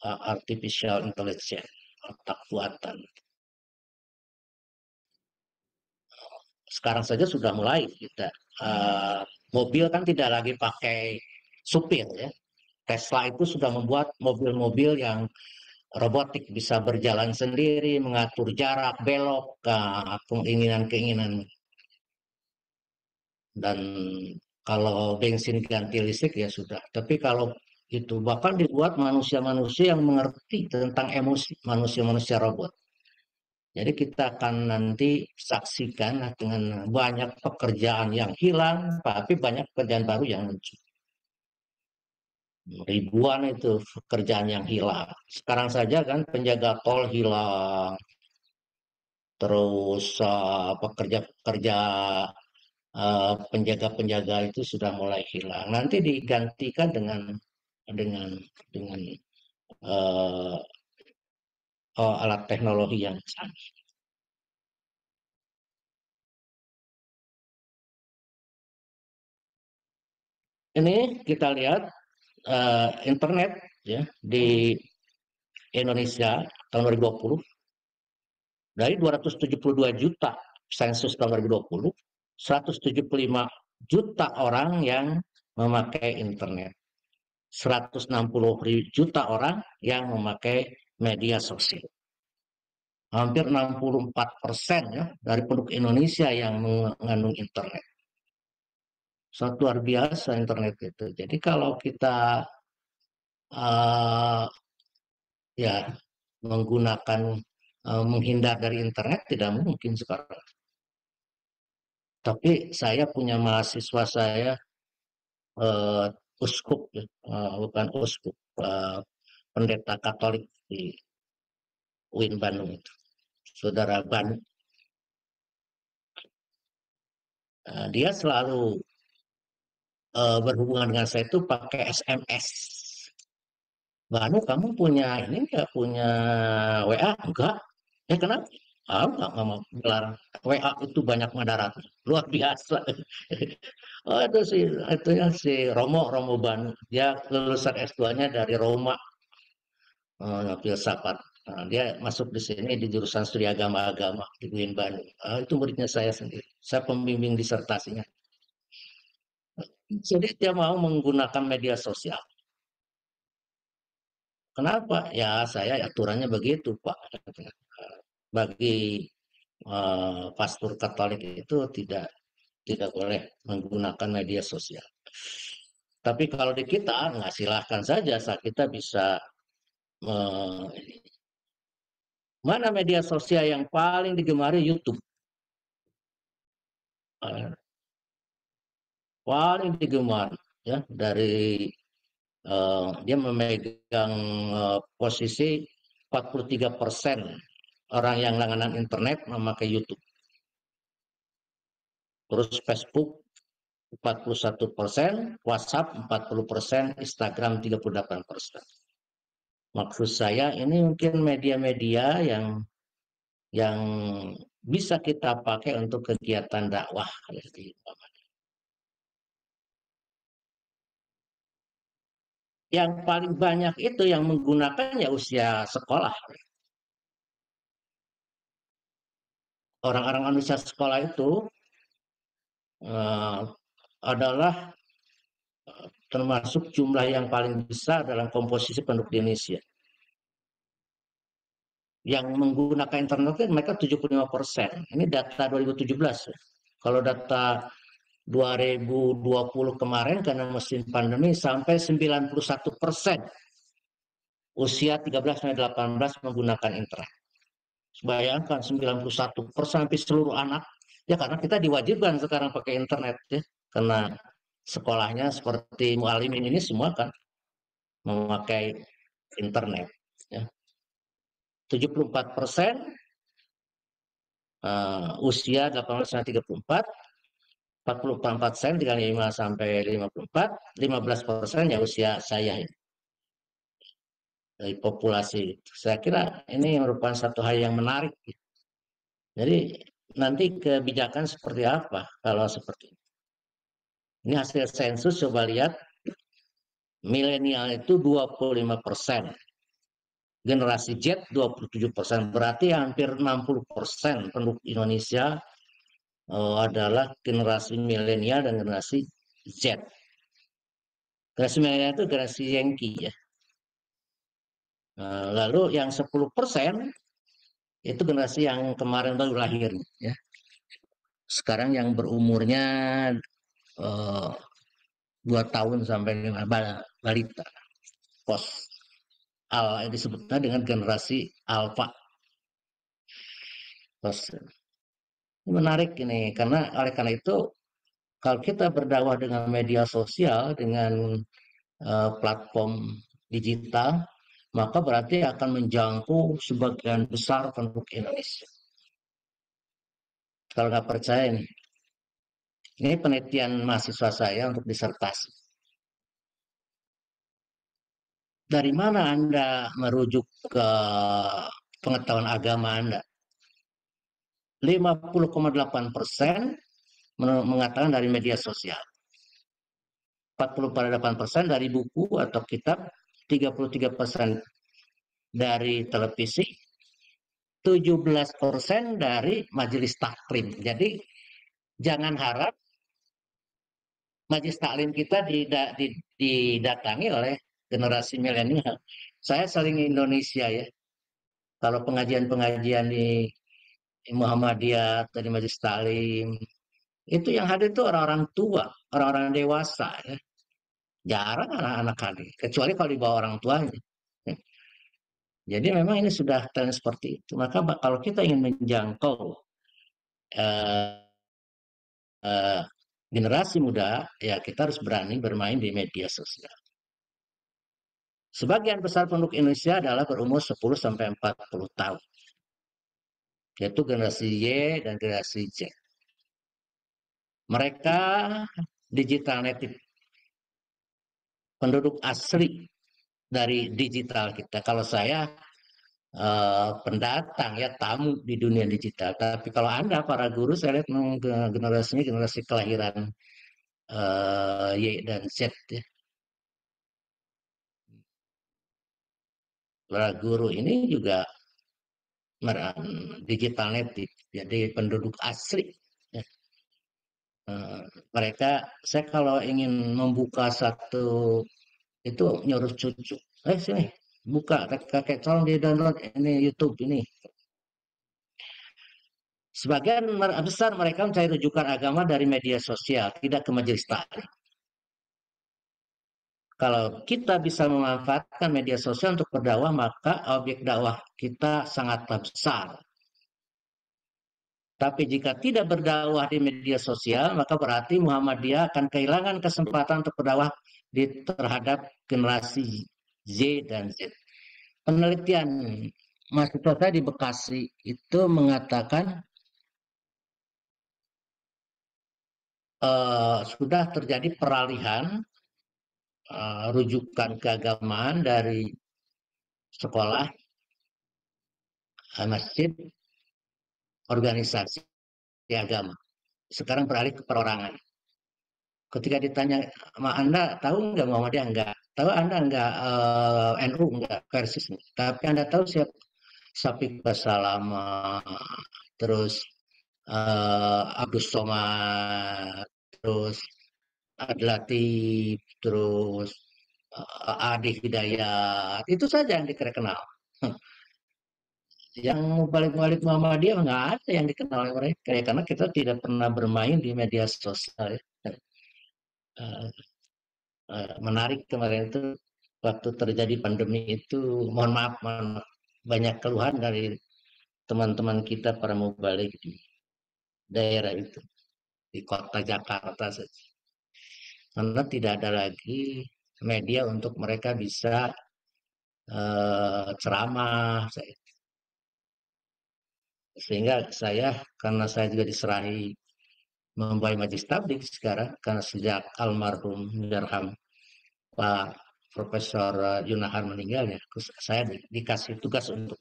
artificial intelligence, otak buatan. Sekarang saja sudah mulai kita mobil kan tidak lagi pakai supir ya. Tesla itu sudah membuat mobil-mobil yang robotik, bisa berjalan sendiri, mengatur jarak, belok, keinginan-keinginan. Dan kalau bensin ganti listrik ya sudah. Tapi kalau itu bahkan dibuat manusia-manusia yang mengerti tentang emosi, manusia-manusia robot. Jadi kita akan nanti saksikan dengan banyak pekerjaan yang hilang, tapi banyak pekerjaan baru yang muncul. Ribuan itu pekerjaan yang hilang. Sekarang saja kan penjaga tol hilang, terus pekerja-pekerja penjaga-penjaga itu sudah mulai hilang. Nanti digantikan dengan uh, alat teknologi yang canggih. Ini kita lihat internet ya di Indonesia tahun 2020 Dari 272 juta sensus tahun 2020, 175 juta orang yang memakai internet. 160 juta orang yang memakai media sosial. Hampir 64% ya, dari penduduk Indonesia yang mengandung internet. Sangat luar biasa internet itu. Jadi kalau kita ya menggunakan menghindar dari internet tidak mungkin sekarang. Tapi saya punya mahasiswa saya uskup, bukan uskup, pendeta Katolik di UIN Bandung itu, saudara Bandung. Dia selalu berhubungan dengan saya itu pakai SMS. Banu, kamu punya ini nggak, punya WA? Enggak. Ya kenapa? Enggak mau bilang. WA itu banyak mudarat, luar biasa. Oh itu ya si Romo Banu. Dia lulusan S2-nya dari Roma, filsafat. Dia masuk di sini di jurusan studi agama-agama di UIN Bandung. Itu muridnya saya sendiri. Saya pembimbing disertasinya. Jadi dia mau menggunakan media sosial. Kenapa? Ya saya aturannya begitu, Pak. Bagi pastor Katolik itu tidak boleh menggunakan media sosial. Tapi kalau di kita, nggak, silahkan saja kita bisa mana media sosial yang paling digemari? YouTube. Paling digemari ya, dari dia memegang posisi 43% orang yang langganan internet memakai YouTube. Terus Facebook 41%, WhatsApp 40%, Instagram 38%. Maksud saya ini mungkin media-media yang bisa kita pakai untuk kegiatan dakwah. Yang paling banyak itu yang menggunakannya usia sekolah. Orang-orang usia sekolah itu adalah termasuk jumlah yang paling besar dalam komposisi penduduk di Indonesia. Yang menggunakan internet mereka 75%. Ini data 2017. Kalau data 2020 kemarin karena musim pandemi sampai 91% usia 13-18 menggunakan internet. Bayangkan 91% sampai seluruh anak. Ya karena kita diwajibkan sekarang pakai internet ya. Karena sekolahnya seperti Mualimin ini semua kan memakai internet. Ya. 74% usia 18-34, 44% dengan 5-54, 15% ya usia saya ini. Dari populasi. Saya kira ini merupakan satu hal yang menarik. Jadi nanti kebijakan seperti apa kalau seperti ini. Ini hasil sensus, coba lihat. Milenial itu 25%. Generasi Z 27%. Berarti hampir 60% penduduk Indonesia adalah generasi milenial dan generasi Z. Generasi milenial itu generasi Yankee ya. Lalu yang 10% itu generasi yang kemarin baru lahir ya. Sekarang yang berumurnya 2 tahun sampai 5 balita. Pos yang disebutnya dengan generasi alfa. Ini menarik ini karena oleh karena itu kalau kita berdakwah dengan media sosial, dengan platform digital, maka berarti akan menjangkau sebagian besar penduduk Indonesia. Kalau nggak percaya ini penelitian mahasiswa saya untuk disertasi. Dari mana Anda merujuk ke pengetahuan agama Anda? 50,8% mengatakan dari media sosial. 48% dari buku atau kitab, 33% dari televisi, 17% dari majelis taklim. Jadi jangan harap majelis taklim kita didatangi oleh generasi milenial. Saya sering Indonesia ya. Kalau pengajian-pengajian di Muhammadiyah, tadi majelis taklim, itu yang hadir itu orang-orang tua, orang-orang dewasa ya. Jarang anak-anak hadir, kecuali kalau dibawa orang tuanya. Jadi memang ini sudah tren seperti itu. Maka kalau kita ingin menjangkau eh, eh, generasi muda, ya kita harus berani bermain di media sosial. Sebagian besar penduduk Indonesia adalah berumur 10 sampai 40 tahun, yaitu generasi Y dan generasi Z. Mereka digital native, penduduk asli dari digital kita. Kalau saya pendatang ya, tamu di dunia digital. Tapi kalau Anda para guru, saya lihat generasinya generasi kelahiran Y dan Z ya. Para guru ini juga digital native, jadi penduduk asli ya. Mereka, saya kalau ingin membuka satu itu nyuruh cucu, sini buka, kakek tolong di download ini YouTube ini. Sebagian besar mereka mencari rujukan agama dari media sosial, tidak ke majelis taklim. Kalau kita bisa memanfaatkan media sosial untuk berdakwah, maka objek dakwah kita sangatlah besar. Tapi jika tidak berdakwah di media sosial, maka berarti Muhammadiyah akan kehilangan kesempatan untuk berdakwah terhadap generasi Z dan Z. Penelitian mahasiswa saya di Bekasi itu mengatakan sudah terjadi peralihan rujukan keagamaan dari sekolah, masjid, organisasi agama. Sekarang beralih ke perorangan. Ketika ditanya sama Anda, tahu nggak Muhammadiyah? Enggak. Tahu Anda enggak NU? Enggak. Persis. Tapi Anda tahu siapa? Safiq Basalama, terus Abdus Somad, terus Adlatif, terus Adi Hidayat. Itu saja yang dikenal. Yang balik-balik Muhammadiyah nggak ada yang dikenal oleh mereka ya, karena kita tidak pernah bermain di media sosial ya. Menarik kemarin itu waktu terjadi pandemi itu, mohon maaf banyak keluhan dari teman-teman kita para mubalik di daerah itu, di kota Jakarta saja, karena tidak ada lagi media untuk mereka bisa ceramah. Sehingga karena saya juga diserahi membawa majelis tabligh sekarang, karena sejak almarhum Darham Pak Profesor Yunahar meninggal ya, saya dikasih tugas untuk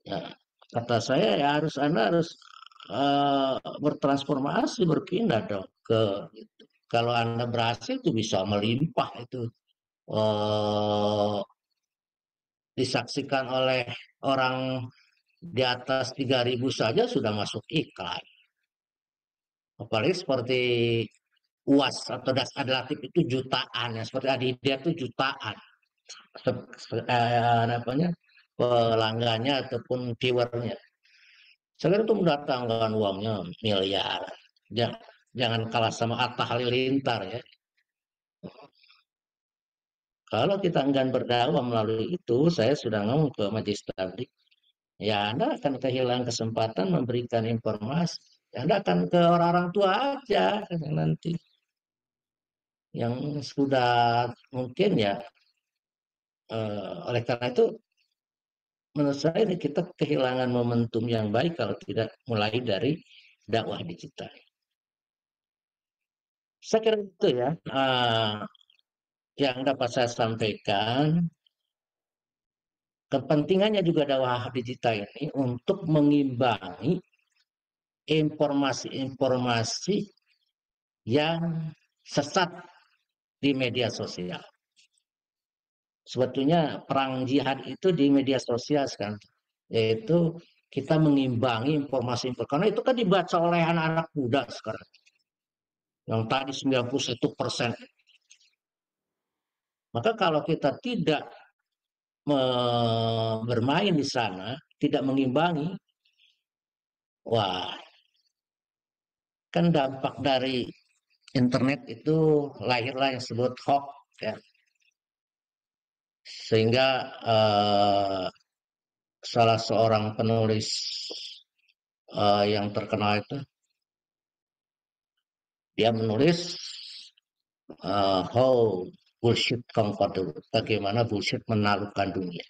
ya, kata saya ya Anda harus bertransformasi, berpindah dong ke gitu. Kalau Anda berhasil itu bisa melimpah itu, disaksikan oleh orang di atas 3.000 saja sudah masuk iklan. Apalagi seperti UAS atau Das Adlatif itu jutaan ya, seperti Aditya itu jutaan pelanggannya ataupun viewernya. Saya itu mendatangkan uangnya miliar. Jangan kalah sama Atta Halilintar ya. Kalau kita enggan berdakwah melalui itu, saya sudah ngomong ke majelis tabligh, ya Anda akan kehilangan kesempatan memberikan informasi. Anda akan ke orang-orang tua aja nanti yang sudah mungkin ya. Oleh karena itu, menurut saya ini kita kehilangan momentum yang baik kalau tidak mulai dari dakwah digital. Saya kira itu ya yang dapat saya sampaikan. Kepentingannya juga dakwah digital ini untuk mengimbangi informasi-informasi yang sesat di media sosial. Sebetulnya perang jihad itu di media sosial sekarang. yaitu kita mengimbangi informasi karena itu kan dibaca oleh anak-anak muda sekarang. Yang tadi 91%. Maka kalau kita tidak bermain di sana, tidak mengimbangi, wah, kan dampak dari internet itu lahirlah yang disebut hoax, ya. Sehingga salah seorang penulis yang terkenal itu, dia menulis how bullshit conquer the world, bagaimana bullshit menaklukkan dunia.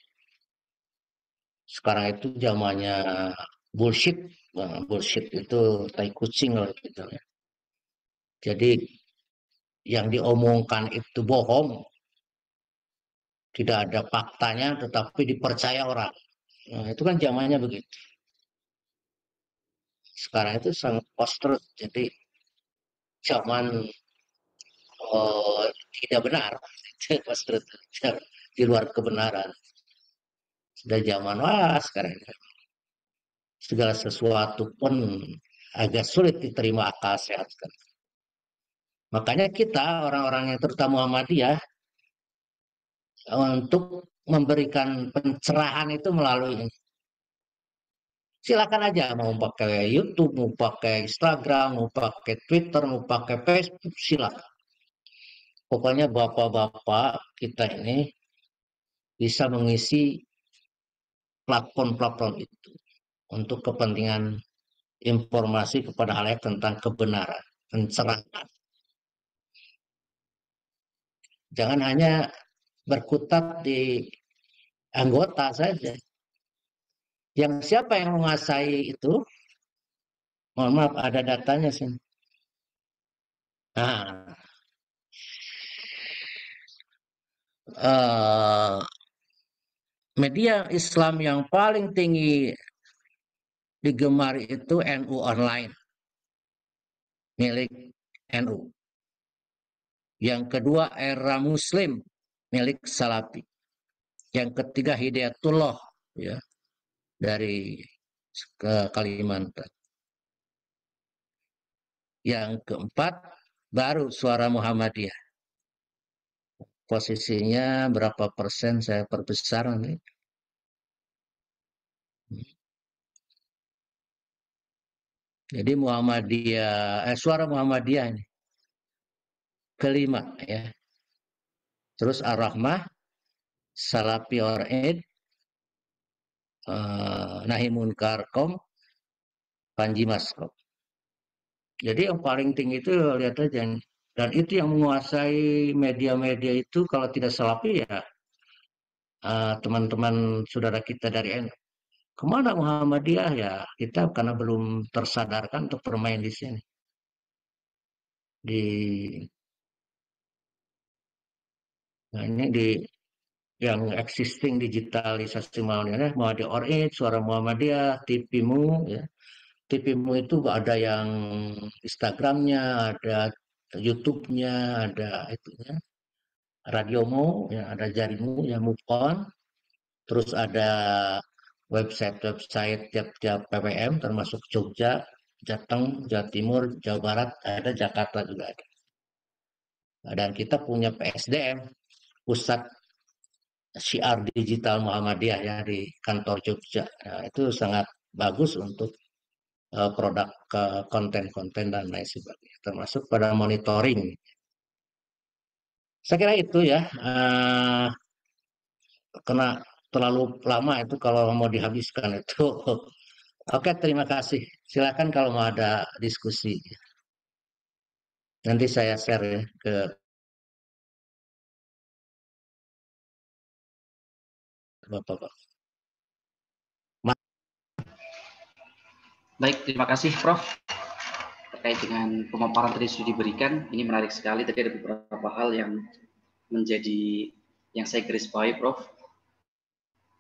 Sekarang itu zamannya bullshit, bullshit itu tai kucing loh gitu ya. Jadi yang diomongkan itu bohong, tidak ada faktanya, tetapi dipercaya orang. Nah, itu kan zamannya begitu. Sekarang itu sangat post-truth, jadi zaman tidak benar, post-truth, di luar kebenaran. Sudah zaman wah sekarang segala sesuatu pun agak sulit diterima akal sehat. Makanya kita orang-orang yang terutama Muhammadiyah untuk memberikan pencerahan itu melalui ini. Silakan aja mau pakai YouTube, mau pakai Instagram, mau pakai Twitter, mau pakai Facebook, silakan. Pokoknya bapak-bapak kita ini bisa mengisi platform-platform itu untuk kepentingan informasi kepada halayak tentang kebenaran, pencerahan. Jangan hanya berkutat di anggota saja. Yang siapa yang menguasai itu? Mohon maaf, ada datanya sih. Nah, media Islam yang paling tinggi digemari itu NU Online, milik NU. Yang kedua Era Muslim, milik Salafi. Yang ketiga Hidayatullah, ya, dari Kalimantan. Yang keempat baru Suara Muhammadiyah. Posisinya berapa persen saya perbesar nih. Jadi Muhammadiyah, Suara Muhammadiyah ini kelima, ya. Terus Ar-Rahmah, Salafi Oraid, Nahi Munkar Kom, Panji Maskom. Jadi yang paling tinggi itu lihat aja. Dan itu yang menguasai media-media itu kalau tidak Salafi ya teman-teman saudara kita dari NU. Kemana Muhammadiyah ya kita karena belum tersadarkan untuk bermain di sini. Nah ini di yang existing digitalisasi Muhammadiyah, Muhammadiyah Oraid, Suara Muhammadiyah, TV-mu, ya. TV-mu itu ada yang Instagramnya, ada YouTube-nya, ada itunya, radiomu, ya, ada jarimu, yang move on, terus ada website tiap-tiap PPM, termasuk Jogja, Jateng, Jawa Timur, Jawa Barat, ada Jakarta juga ada. Dan kita punya PSDM, Pusat Syiar Digital Muhammadiyah, ya, di kantor Jogja. Nah, itu sangat bagus untuk produk konten-konten dan lain sebagainya, termasuk pada monitoring. Saya kira itu ya, karena terlalu lama itu kalau mau dihabiskan itu. Oke, terima kasih. Silakan kalau mau ada diskusi. Nanti saya share ya ke Bapak-Bapak. Baik, terima kasih Prof. Terkait dengan pemaparan tadi sudah diberikan, ini menarik sekali. Tadi ada beberapa hal yang menjadi yang saya garis bawahi, Prof.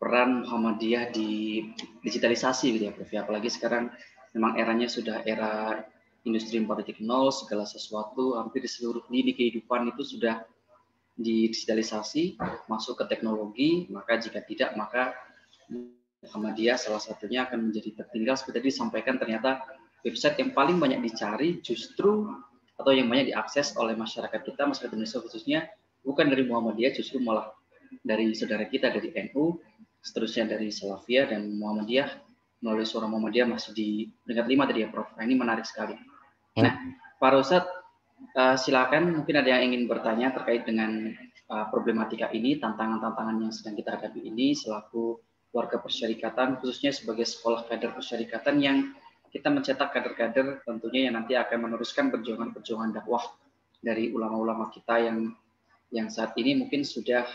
Peran Muhammadiyah di digitalisasi gitu ya, Prof. Apalagi sekarang memang eranya sudah era industri 4.0, segala sesuatu hampir di seluruh lini kehidupan itu sudah digitalisasi, masuk ke teknologi. Maka jika tidak, maka Muhammadiyah salah satunya akan menjadi tertinggal seperti tadi disampaikan. Ternyata website yang paling banyak dicari justru atau yang banyak diakses oleh masyarakat kita, masyarakat Indonesia khususnya, bukan dari Muhammadiyah, justru malah dari saudara kita dari NU, seterusnya dari Salafiyah dan Muhammadiyah melalui Suara Muhammadiyah masih di peringkat 5 tadi ya Prof. Nah, ini menarik sekali. Nah, Pak Ustadz, silakan mungkin ada yang ingin bertanya terkait dengan problematika ini, tantangan-tantangan yang sedang kita hadapi ini selaku warga persyarikatan, khususnya sebagai sekolah kader persyarikatan yang kita mencetak kader-kader tentunya yang nanti akan meneruskan perjuangan-perjuangan dakwah dari ulama-ulama kita yang saat ini mungkin sudah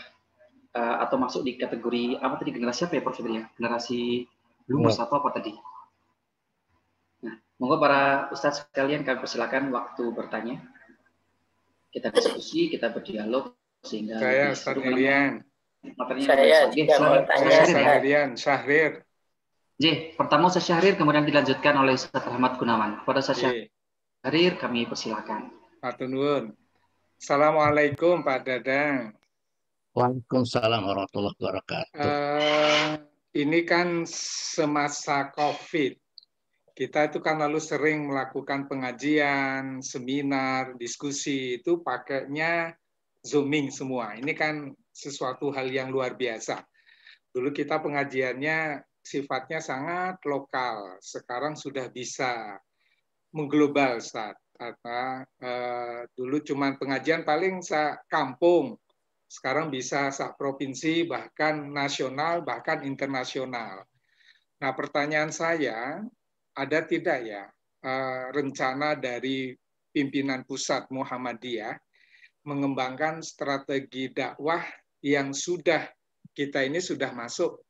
atau masuk di kategori apa tadi, generasi apa ya Prof? Generasi Bloomers atau apa tadi? Nah, monggo para ustadz sekalian kami persilakan waktu bertanya. Kita diskusi, kita berdialog sehingga saya Ustaz Herian. Saya juga mau tanya Ustaz Syahrir. J, pertama Ustaz Syahrir, kemudian dilanjutkan oleh Ustaz Rahmat Gunawan. Pada Ustaz Syahrir kami persilakan. Matur nuwun. Assalamualaikum Pak Dadang. Waalaikumsalam warahmatullahi wabarakatuh. Ini kan semasa COVID. Kita itu kan lalu sering melakukan pengajian, seminar, diskusi, itu pakainya Zooming semua. Ini kan sesuatu hal yang luar biasa. Dulu kita pengajiannya sifatnya sangat lokal. Sekarang sudah bisa mengglobal, Ustaz. Dulu cuma pengajian paling kampung. Sekarang bisa provinsi, bahkan nasional, bahkan internasional. Nah, pertanyaan saya, ada tidak ya rencana dari pimpinan pusat Muhammadiyah mengembangkan strategi dakwah yang kita ini sudah masuk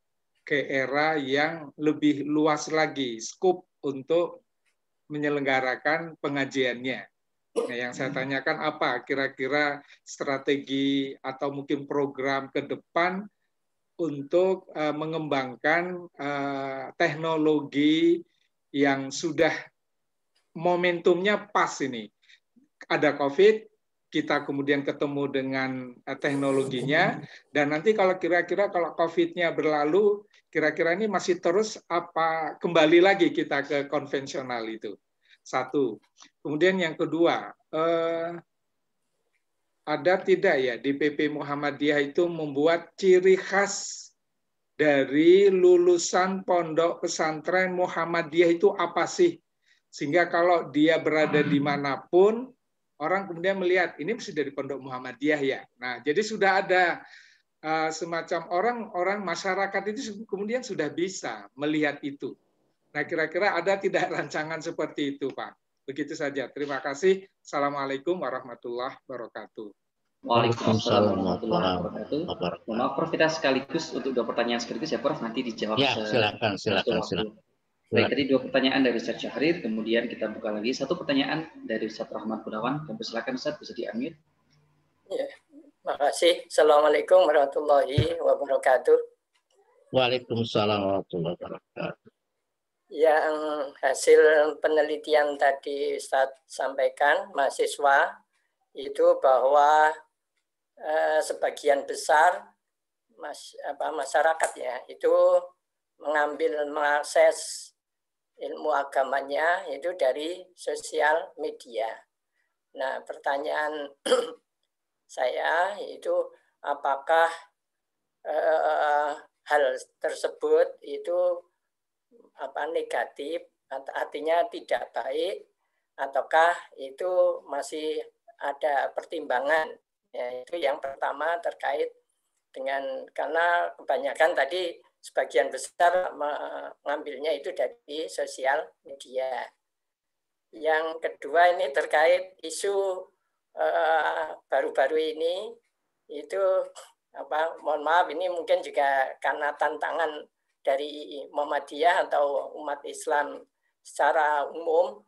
ke era yang lebih luas lagi, skop untuk menyelenggarakan pengajiannya. Nah, yang saya tanyakan apa kira-kira strategi atau mungkin program ke depan untuk mengembangkan teknologi yang sudah momentumnya pas ini. Ada COVID, kita kemudian ketemu dengan teknologinya, dan nanti kalau kira-kira kalau COVID-nya berlalu, kira-kira ini masih terus apa kembali lagi kita ke konvensional itu. Satu. Kemudian yang kedua, ada tidak ya di PP Muhammadiyah itu membuat ciri khas dari lulusan pondok pesantren Muhammadiyah itu apa sih? Sehingga kalau dia berada dimanapun, orang kemudian melihat, ini mesti dari pondok Muhammadiyah ya. Nah, jadi sudah ada semacam orang masyarakat itu kemudian sudah bisa melihat itu. Nah, kira-kira ada tidak rancangan seperti itu, Pak? Begitu saja. Terima kasih. Assalamualaikum warahmatullahi wabarakatuh. Waalaikumsalam warahmatullahi wabarakatuh. Maaf Prof, kita sekaligus untuk 2 pertanyaan sekaligus ya Prof, nanti dijawab. Ya, silakan. Baik, tadi 2 pertanyaan dari Ustaz Syahrir, kemudian kita buka lagi 1 pertanyaan dari Ustaz Rahmat Gunawan. Kami silakan Ustaz, bisa di-unmute. Ya, makasih. Assalamualaikum warahmatullahi wabarakatuh. Waalaikumsalam warahmatullahi wabarakatuh. Yang hasil penelitian tadi Ustaz sampaikan, mahasiswa, itu bahwa sebagian besar masyarakat ya, itu mengambil mengakses ilmu agamanya itu dari sosial media. Nah, pertanyaan saya itu apakah hal tersebut itu negatif, artinya tidak baik, ataukah itu masih ada pertimbangan? Yaitu yang pertama terkait dengan, karena kebanyakan tadi sebagian besar mengambilnya itu dari sosial media. Yang kedua ini terkait isu baru-baru ini, itu mohon maaf ini mungkin juga karena tantangan dari Muhammadiyah atau umat Islam secara umum,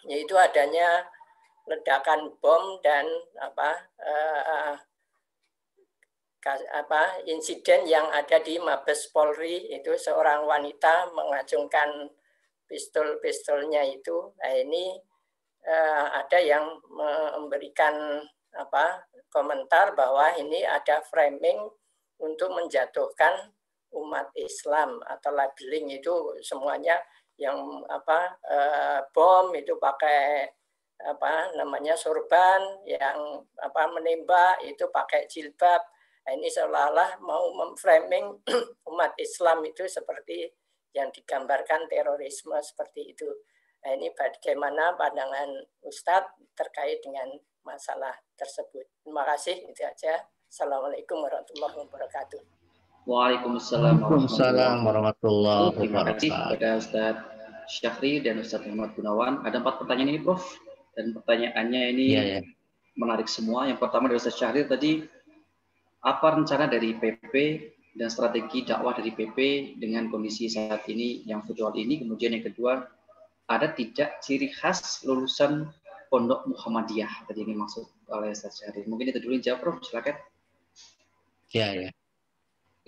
yaitu adanya ledakan bom dan insiden yang ada di Mabes Polri, itu seorang wanita mengacungkan pistolnya itu. Nah, ini ada yang memberikan komentar bahwa ini ada framing untuk menjatuhkan umat Islam atau labeling itu semuanya yang bom itu pakai sorban, yang menembak itu pakai jilbab. Nah, ini seolah-olah mau memframing umat Islam itu seperti yang digambarkan terorisme seperti itu. Nah, ini bagaimana pandangan Ustadz terkait dengan masalah tersebut. Terima kasih, itu aja. Assalamualaikum warahmatullahi wabarakatuh. Waalaikumsalam warahmatullahi wabarakatuh. Terima kasih kepada Ustadz Syahri dan Ustadz Muhammad Gunawan. Ada 4 pertanyaan ini, Prof. Dan pertanyaannya ini menarik semua. Yang pertama dari Ustadz Syahri tadi, apa rencana dari PP dan strategi dakwah dari PP dengan kondisi saat ini yang virtual ini? Kemudian yang kedua, ada tidak ciri khas lulusan Pondok Muhammadiyah? Tadi ini maksud oleh Ustadz Syahri. Mungkin itu dulu yang jawab, Prof. Silakan. Ya.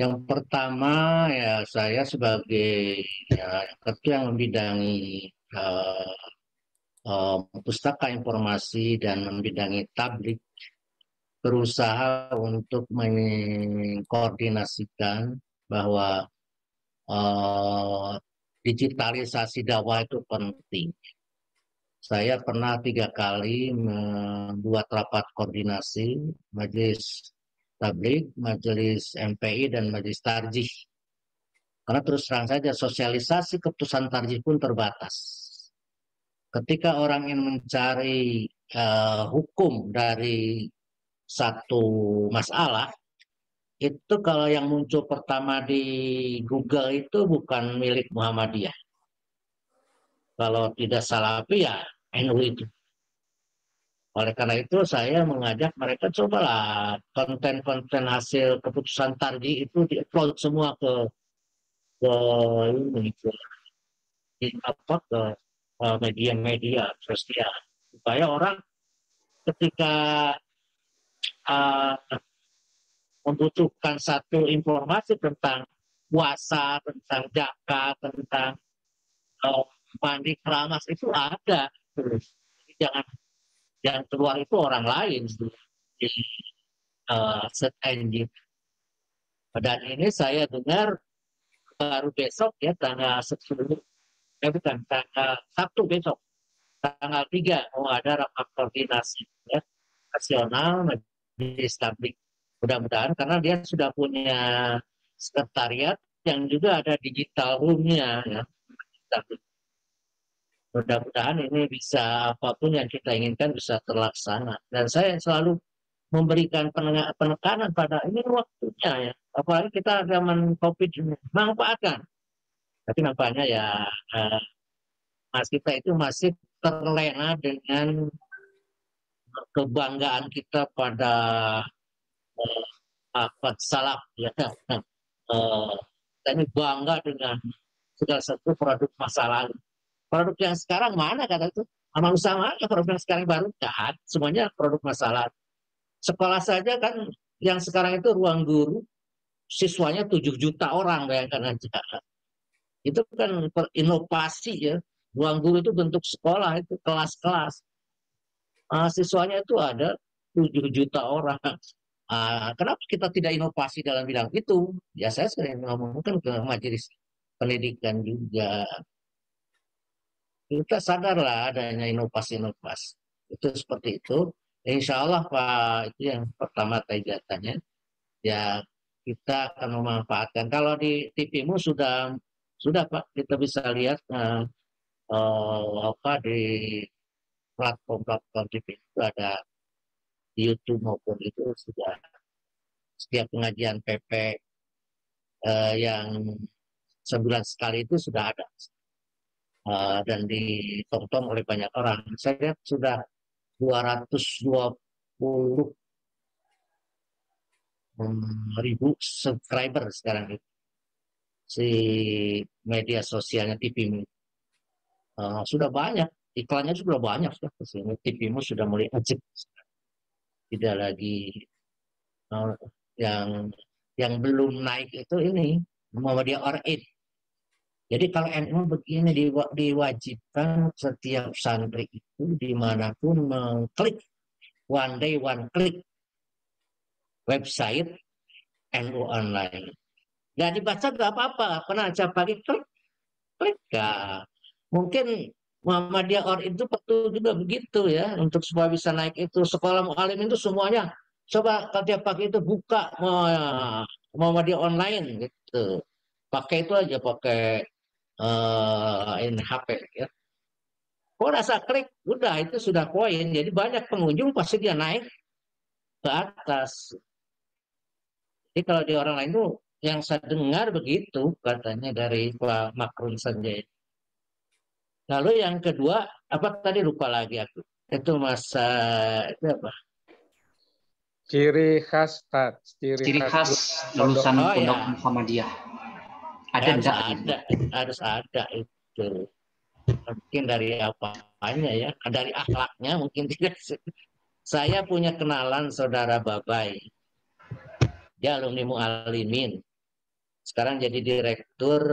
Yang pertama ya, saya sebagai ketua yang membidangi pustaka informasi dan membidangi tablik, berusaha untuk mengkoordinasikan bahwa digitalisasi dakwah itu penting. Saya pernah 3 kali membuat rapat koordinasi majelis tablik, majelis MPI, dan majelis tarjih. Karena terus terang saja sosialisasi keputusan tarjih pun terbatas. Ketika orang ingin mencari hukum dari satu masalah, itu kalau yang muncul pertama di Google itu bukan milik Muhammadiyah. Kalau tidak Salafi ya NU itu. Oleh karena itu saya mengajak mereka, cobalah konten-konten hasil keputusan tarjih itu di-upload semua ke media-media sosial, supaya orang ketika membutuhkan satu informasi tentang puasa, tentang zakat, tentang mandi keramas, itu ada. Jadi jangan keluar itu orang lain di search engine. Dan ini saya dengar baru besok ya, tanggal 10, tanggal Sabtu besok, tanggal 3 mau ada rapat koordinasi ya, nasional majelis tablik. Mudah-mudahan karena dia sudah punya sekretariat yang juga ada digital room-nya ya. Mudah-mudahan ini bisa, apapun yang kita inginkan bisa terlaksana. Dan saya selalu memberikan penekanan pada ini waktunya ya. Apalagi kita zaman COVID ini, manfaatkan. Tapi nampaknya ya Mas kita itu masih terlena dengan kebanggaan kita pada salaf ya. Kami bangga dengan segala satu produk masa lalu. Produk yang sekarang mana kata itu? Sama sama produk yang sekarang baru kan, semuanya produk masa lalu. Sekolah saja kan yang sekarang itu ruang guru, siswanya 7 juta orang, bayangkan aja. Itu kan inovasi ya. Ruang guru itu bentuk sekolah, itu kelas-kelas. Siswanya itu ada 7 juta orang. Kenapa kita tidak inovasi dalam bidang itu? Ya saya sering ngomongkan ke majelis pendidikan juga. Kita sadarlah adanya inovasi-inovasi. Itu seperti itu. Insya Allah Pak, itu yang pertama tanya. Ya kita akan memanfaatkan. Kalau di TV-mu sudah Pak, kita bisa lihat di platform TV itu ada di YouTube maupun itu sudah setiap pengajian PP yang sebulan sekali itu sudah ada dan ditonton oleh banyak orang. Saya lihat sudah 220.000 subscriber sekarang itu si media sosialnya TV-mu. Sudah banyak, iklannya sudah banyak, TV-mu sudah mulai ajib, tidak lagi yang belum naik itu ini Muhammadiyah Or-Id. Jadi kalau NU begini diwajibkan setiap santri itu dimanapun mengklik one day one click website NU online. Nggak dibaca nggak apa-apa, pernah aja pagi klik, klik. Nah, mungkin Muhammadiyah Or itu perlu juga begitu ya, untuk supaya bisa naik itu. Sekolah mu'alim itu semuanya, coba kalau tiap pagi itu buka Muhammadiyah online gitu. Pakai itu aja, pakai ini HP ya. Kok rasa klik, udah itu sudah poin. Jadi banyak pengunjung pasti dia naik ke atas. Jadi kalau di orang lain tuh yang saya dengar begitu katanya dari Pak Makrun Sanjaya. Lalu yang kedua, apa tadi lupa lagi aku. Itu masa itu apa? Ciri khas Tat, ciri Ciri khas khas pondok. lulusan Oh Pondok ya, Muhammadiyah. Ada harus enggak? ada, harus ada itu. Mungkin dari apanya ya, dari akhlaknya mungkin tidak. Saya punya kenalan saudara Babai, dia alumni Mualimin. Sekarang jadi direktur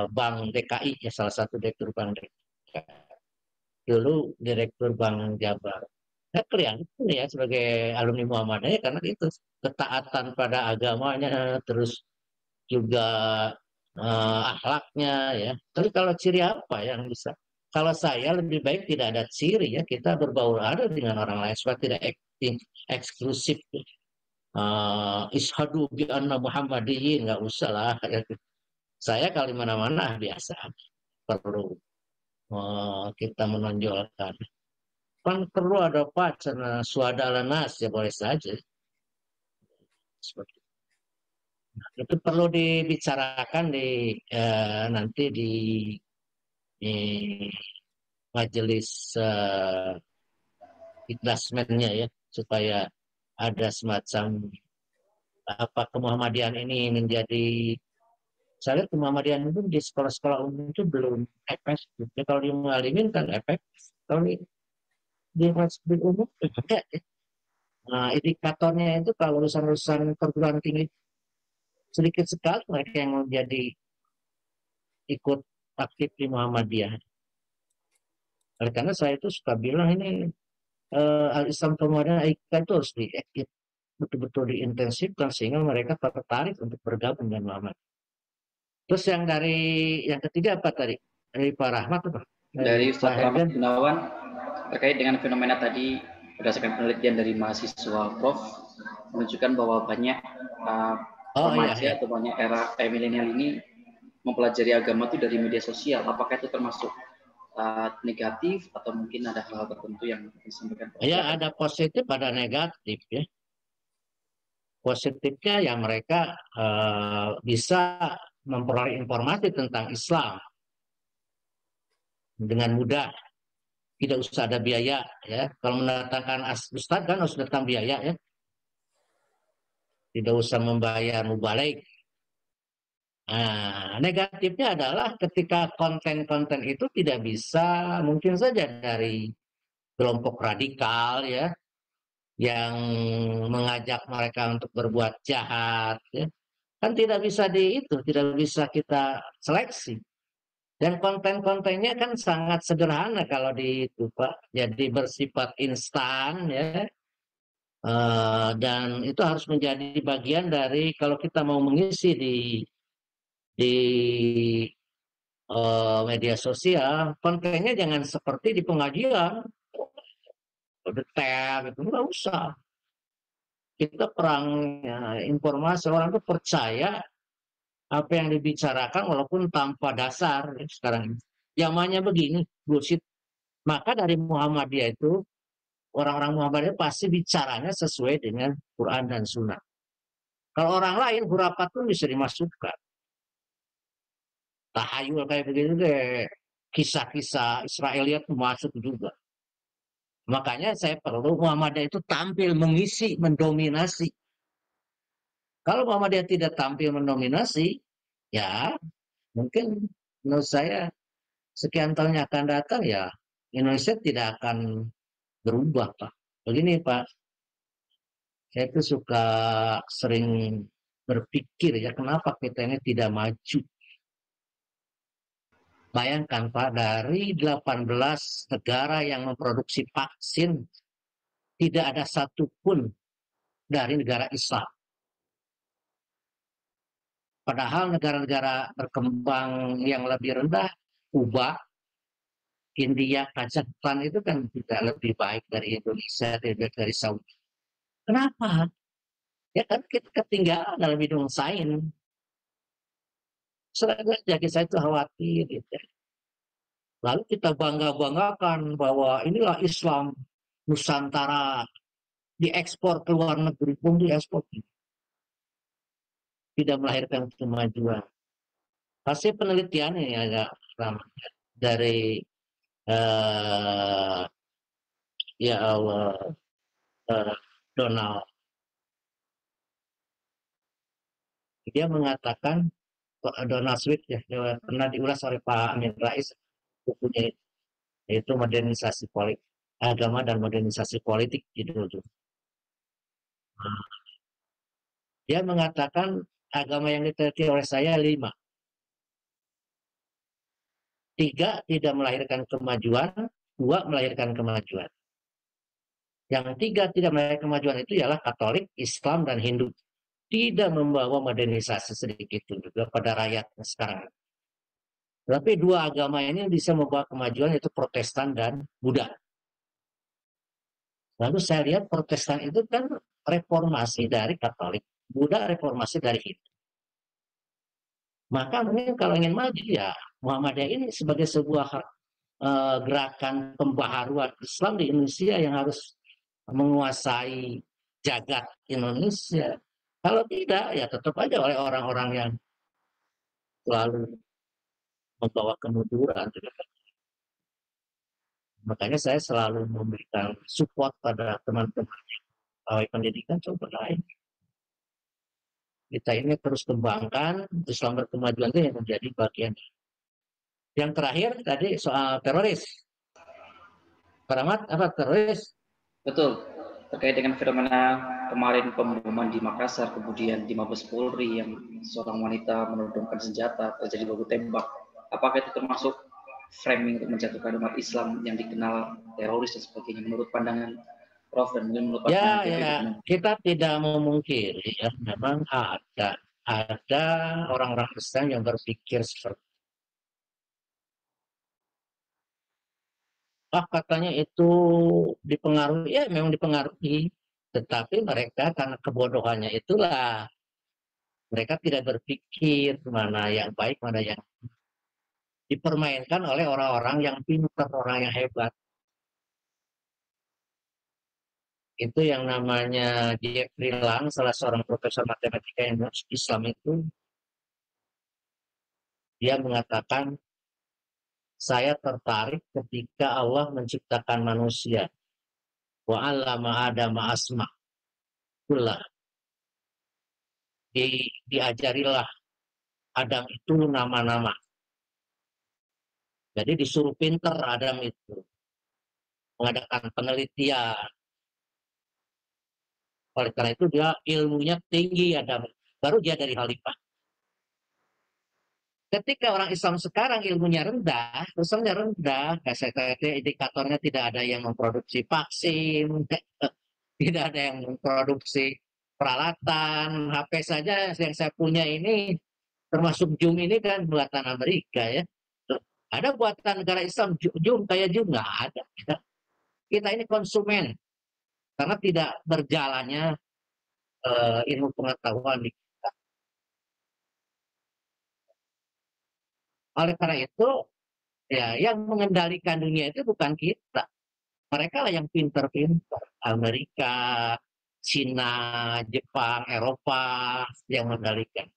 Bank DKI, ya salah satu direktur Bank DKI. Dulu direktur Bank Jabar. Nah, kelihatan ya sebagai alumni Muhammadiyah karena itu ketaatan pada agamanya, terus juga akhlaknya ya. Tapi kalau ciri apa yang bisa? Kalau saya lebih baik tidak ada ciri ya, kita berbaur ada dengan orang lain supaya tidak eksklusif. Ishadu bi anna Muhammadiyin, nggak usah lah. Ya. Saya kali mana-mana biasa perlu kita menonjolkan. Kan perlu ada pacar, suada nas ya boleh saja. Seperti itu perlu dibicarakan nanti di majelis iklasmennya ya supaya ada semacam apa Kemuhammadian ini menjadi saya lihat Kemuhammadian itu di sekolah-sekolah umum itu belum efektif. Ya, kalau di Mualimin kan efektif. Kalau di masjid umum enggak ya. Nah, indikatornya itu kalau lulusan-lulusan perguruan tinggi sedikit sekali mereka yang menjadi ikut aktif di Muhammadiyah. Oleh karena saya itu suka bilang ini al-Islam kemudian IKA itu harus betul-betul diintensifkan sehingga mereka tertarik untuk bergabung dengan Muhammad. Terus yang ketiga apa tadi? Dari Pak Rahmat apa? Dari Pak Ustaz Rahmat Herden? Gunawan terkait dengan fenomena tadi berdasarkan penelitian dari mahasiswa Prof menunjukkan bahwa banyak Oh iya, remaja iya. atau banyak era milenial ini mempelajari agama itu dari media sosial. Apakah itu termasuk negatif atau mungkin ada hal-hal tertentu yang disampaikan? Ya ada positif, ada negatif ya. Positifnya ya mereka bisa memperoleh informasi tentang Islam dengan mudah, tidak usah ada biaya ya. Kalau mendatangkan ustadz kan harus datang biaya ya, tidak usah membayar mubalik. Nah, negatifnya adalah ketika konten-konten itu tidak bisa, mungkin saja dari kelompok radikal ya, yang mengajak mereka untuk berbuat jahat ya. Kan tidak bisa tidak bisa kita seleksi. Dan konten-kontennya kan sangat sederhana kalau di itu Pak. Jadi bersifat instan ya. Dan itu harus menjadi bagian dari kalau kita mau mengisi di media sosial, kontennya jangan seperti di pengajian, detail itu nggak usah. Kita perang informasi orang itu percaya apa yang dibicarakan walaupun tanpa dasar ya, sekarang ini. Zamannya begini, bullshit. Maka dari Muhammadiyah itu orang-orang Muhammadiyah pasti bicaranya sesuai dengan Quran dan Sunnah. Kalau orang lain hurapat pun bisa dimasukkan. Tahayul kayak begitu deh. Kisah-kisah Israeliat masuk juga. Makanya saya perlu Muhammadiyah itu tampil mengisi, mendominasi. Kalau Muhammadiyah tidak tampil mendominasi, ya mungkin menurut saya sekian tahun yang akan datang ya Indonesia tidak akan berubah Pak. Begini Pak, saya itu suka sering berpikir ya kenapa kita ini tidak maju. Bayangkan Pak, dari 18 negara yang memproduksi vaksin, tidak ada satupun dari negara Islam. Padahal negara-negara berkembang yang lebih rendah, Kuba, India, Kazakhstan itu kan tidak lebih baik dari Indonesia, lebih baik dari Saudi. Kenapa? Ya kan kita ketinggalan dalam bidang sains. Jadi saya itu khawatir. Gitu. Lalu kita bangga-banggakan bahwa inilah Islam Nusantara, diekspor ke luar negeri pun diekspor. Tidak melahirkan kemajuan. Hasil penelitiannya ya agak lama dari ya Allah Donald. Dia mengatakan Donald Swift ya pernah diulas oleh Pak Amin Rais bukunya yaitu modernisasi politik agama dan modernisasi politik judul itu. Dia mengatakan agama yang diteliti oleh saya 5. 3 tidak melahirkan kemajuan, 2 melahirkan kemajuan. Yang 3 tidak melahirkan kemajuan itu ialah Katolik, Islam, dan Hindu. Tidak membawa modernisasi sedikit juga pada rakyatnya sekarang. Tapi 2 agama ini bisa membawa kemajuan yaitu Protestan dan Buddha. Lalu saya lihat Protestan itu kan reformasi dari Katolik, Buddha reformasi dari Hindu. Maka mungkin kalau ingin maju ya Muhammadiyah ini sebagai sebuah gerakan pembaharuan Islam di Indonesia yang harus menguasai jagat Indonesia. Kalau tidak ya tetap aja oleh orang-orang yang selalu membawa kemunduran. Makanya saya selalu memberikan support pada teman-teman pegawai pendidikan coba lain. Kita ini terus kembangkan Islam berkemajuan itu yang menjadi bagian. Yang terakhir tadi soal teroris. Pak Rahmat, apa teroris? Betul. Terkait dengan fenomena kemarin pemboman di Makassar, kemudian di Mabes Polri yang seorang wanita menodongkan senjata, terjadi baku tembak. Apakah itu termasuk framing untuk menjatuhkan umat Islam yang dikenal teroris dan sebagainya menurut pandangan Prof dan mungkin menurut pandangan kita tidak memungkiri ya memang ada orang-orang Kristen yang berpikir seperti katanya itu dipengaruhi, ya memang dipengaruhi, tetapi mereka karena kebodohannya itulah mereka tidak berpikir mana yang baik, mana yang dipermainkan oleh orang-orang yang pintar, orang yang hebat. Itu yang namanya Jeffrey Lang, salah seorang profesor matematika yang Islam itu, dia mengatakan, saya tertarik ketika Allah menciptakan manusia. Wa 'allama Adama asma. Itulah. Diajarilah Adam itu nama-nama. Jadi disuruh pinter Adam itu. Mengadakan penelitian. Oleh karena itu dia ilmunya tinggi Adam. Baru dia dari khalifah. Ketika orang Islam sekarang ilmunya rendah, indikatornya tidak ada yang memproduksi vaksin, tidak ada yang memproduksi peralatan, HP saja yang saya punya ini, termasuk Zoom ini kan buatan Amerika ya. Ada buatan negara Islam, Zoom kayak Zoom nggak ada. Kita ini konsumen, karena tidak berjalannya ilmu pengetahuan di kita. Oleh karena itu, ya yang mengendalikan dunia itu bukan kita. Mereka lah yang pinter-pinter. Amerika, Cina, Jepang, Eropa yang mengendalikan.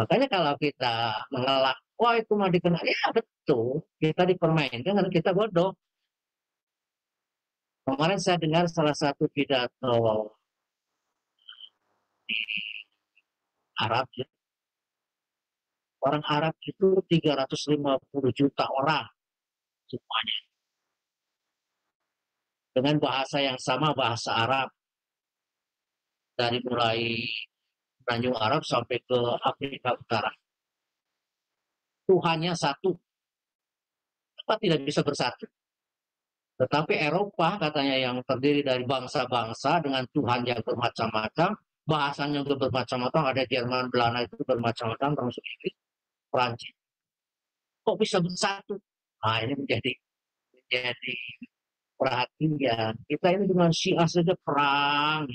Makanya kalau kita mengelak, wah itu mah dikenal, ya betul, kita dipermainkan karena kita bodoh. Kemarin saya dengar salah satu pidato di Arab ya. Orang Arab itu 350 juta orang semuanya. Dengan bahasa yang sama, bahasa Arab. Dari mulai Tanjung Arab sampai ke Afrika Utara. Tuhannya satu. Apa tidak bisa bersatu? Tetapi Eropa katanya yang terdiri dari bangsa-bangsa dengan Tuhan yang bermacam-macam, bahasanya juga bermacam-macam, ada Jerman, Belanda itu bermacam-macam, termasuk Inggris, Prancis. Kok bisa bersatu? Nah, ini menjadi perhatian. Kita ini dengan Syiah saja perang,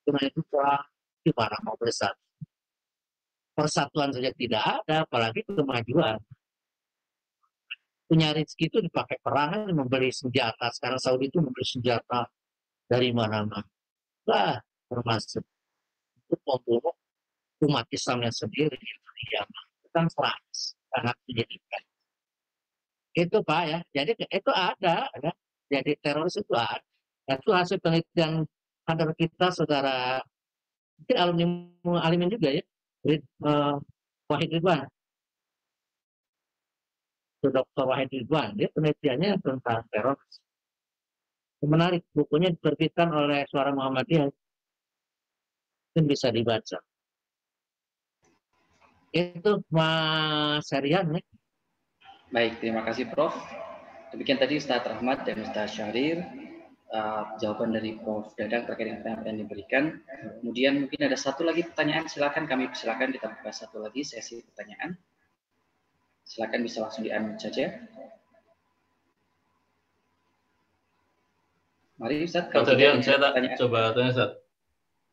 dengan itu perang, gimana mau bersatu? Persatuan saja tidak ada, apalagi kemajuan. Punya rezeki itu dipakai perang, membeli senjata. Sekarang Saudi itu membeli senjata dari mana-mana. Lah, termasuk untuk membunuh umat Islamnya sendiri. Yang kan Frans, sangat menyedihkan. Itu Pak ya, jadi itu ada. Jadi teroris itu ada. Itu hasil penelitian kader kita, saudara, mungkin alumni Alimin juga ya, Wahid Ridwan. Dr. Wahid Ridwan, dia penelitiannya tentang teroris. Menarik, bukunya diterbitkan oleh Suara Muhammadiyah. Mungkin bisa dibaca. Itu Mas Herian ya. Baik, terima kasih Prof. Demikian tadi Ustadz Rahmat dan Ustadz Syahrir, jawaban dari Prof. Dadang terkait dengan apa yang diberikan. Kemudian mungkin ada satu lagi pertanyaan, silakan kita buka satu lagi sesi pertanyaan. Silakan bisa langsung di-unmute saja. Mari Ustadz, kalau saya tak coba tanya Ustadz.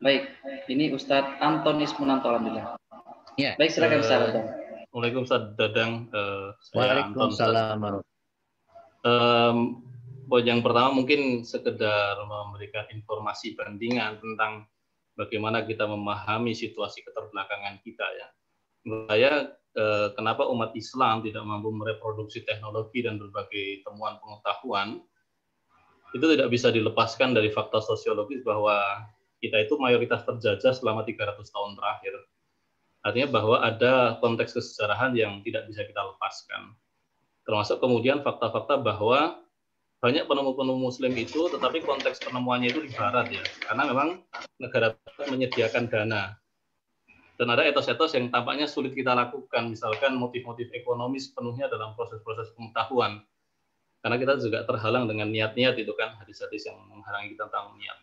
Baik, ini Ustadz Antonis Munanto, alhamdulillah. Ya. Baik, silakan Ustadz. Waalaikumsalam Ustadz Dadang. Waalaikumsalam. Poin yang pertama mungkin sekedar memberikan informasi bandingan tentang bagaimana kita memahami situasi keterbelakangan kita ya. Menurut saya kenapa umat Islam tidak mampu mereproduksi teknologi dan berbagai temuan pengetahuan itu tidak bisa dilepaskan dari fakta sosiologis bahwa kita itu mayoritas terjajah selama 300 tahun terakhir. Artinya bahwa ada konteks kesejarahan yang tidak bisa kita lepaskan. Termasuk kemudian fakta-fakta bahwa banyak penemu-penemu muslim itu, tetapi konteks penemuannya itu di barat ya. Karena memang negara menyediakan dana. Dan ada etos-etos yang tampaknya sulit kita lakukan, misalkan motif-motif ekonomi sepenuhnya dalam proses-proses pengetahuan. Karena kita juga terhalang dengan niat-niat itu kan, hadis-hadis yang menghalangi kita tentang niat.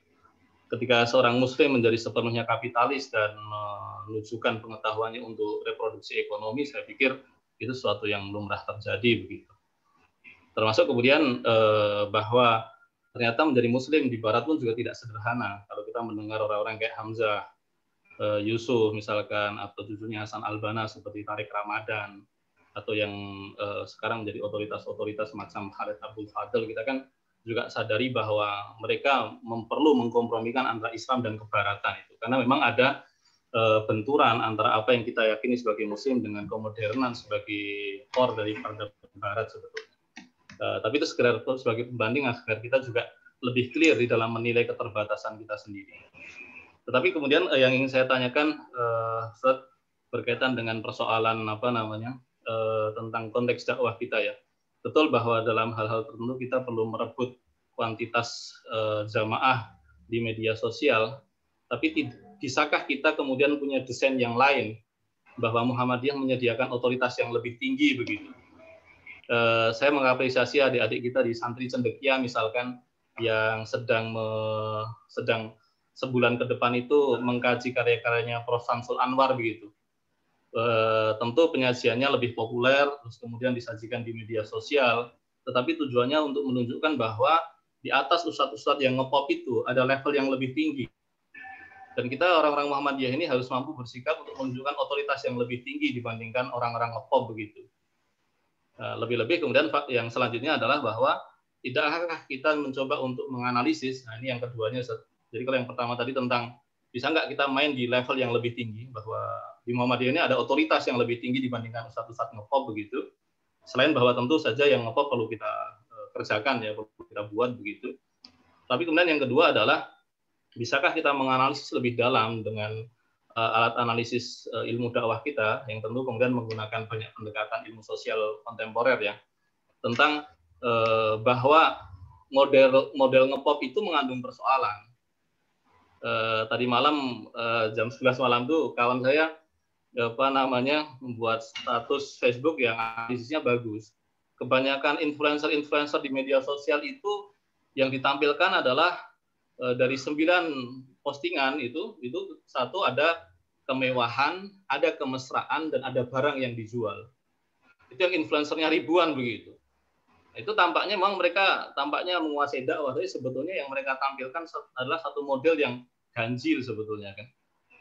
Ketika seorang muslim menjadi sepenuhnya kapitalis dan menunjukkan pengetahuannya untuk reproduksi ekonomi, saya pikir itu sesuatu yang lumrah terjadi begitu. Termasuk kemudian bahwa ternyata menjadi muslim di barat pun juga tidak sederhana. Kalau kita mendengar orang-orang kayak Hamzah, Yusuf misalkan, atau cucunya Hasan Al-Banna seperti Tariq Ramadan, atau yang sekarang menjadi otoritas-otoritas macam Khalid Abdul Fadl, kita kan juga sadari bahwa mereka perlu mengkompromikan antara Islam dan kebaratan itu. Karena memang ada benturan antara apa yang kita yakini sebagai muslim dengan kemodernan sebagai core dari peradaban barat sebetulnya. Tapi itu sekedar sebagai pembanding agar kita juga lebih clear di dalam menilai keterbatasan kita sendiri. Tetapi kemudian yang ingin saya tanyakan berkaitan dengan persoalan tentang konteks dakwah kita ya. Betul bahwa dalam hal-hal tertentu kita perlu merebut kuantitas jamaah di media sosial, tapi bisakah kita kemudian punya desain yang lain bahwa Muhammadiyah menyediakan otoritas yang lebih tinggi begitu? Saya mengapresiasi adik-adik kita di Santri Cendekia misalkan yang sedang sebulan ke depan itu mengkaji karya-karyanya Prof. Samsul Anwar begitu. Tentu penyajiannya lebih populer, terus kemudian disajikan di media sosial, tetapi tujuannya untuk menunjukkan bahwa di atas ustadz-ustadz yang ngepop itu ada level yang lebih tinggi. Dan kita orang-orang Muhammadiyah ini harus mampu bersikap untuk menunjukkan otoritas yang lebih tinggi dibandingkan orang-orang ngepop begitu. Lebih-lebih kemudian yang selanjutnya adalah bahwa tidakkah kita mencoba untuk menganalisis, nah ini yang keduanya. Jadi kalau yang pertama tadi tentang bisa nggak kita main di level yang lebih tinggi, bahwa di Muhammadiyah ini ada otoritas yang lebih tinggi dibandingkan ustadz-ustadz ngepop begitu. Selain bahwa tentu saja yang ngepop perlu kita kerjakan ya, perlu kita buat begitu. Tapi kemudian yang kedua adalah bisakah kita menganalisis lebih dalam dengan alat analisis ilmu dakwah kita yang tentu kemudian menggunakan banyak pendekatan ilmu sosial kontemporer ya, tentang bahwa model ngepop itu mengandung persoalan. Tadi malam jam 11 malam tuh kawan saya membuat status Facebook yang analisisnya bagus. Kebanyakan influencer di media sosial itu yang ditampilkan adalah dari 9 postingan itu satu ada kemewahan, ada kemesraan, dan ada barang yang dijual. Itu yang influencernya ribuan begitu. Itu tampaknya memang mereka menguasai dakwah, tapi sebetulnya yang mereka tampilkan adalah satu model yang ganjil sebetulnya kan.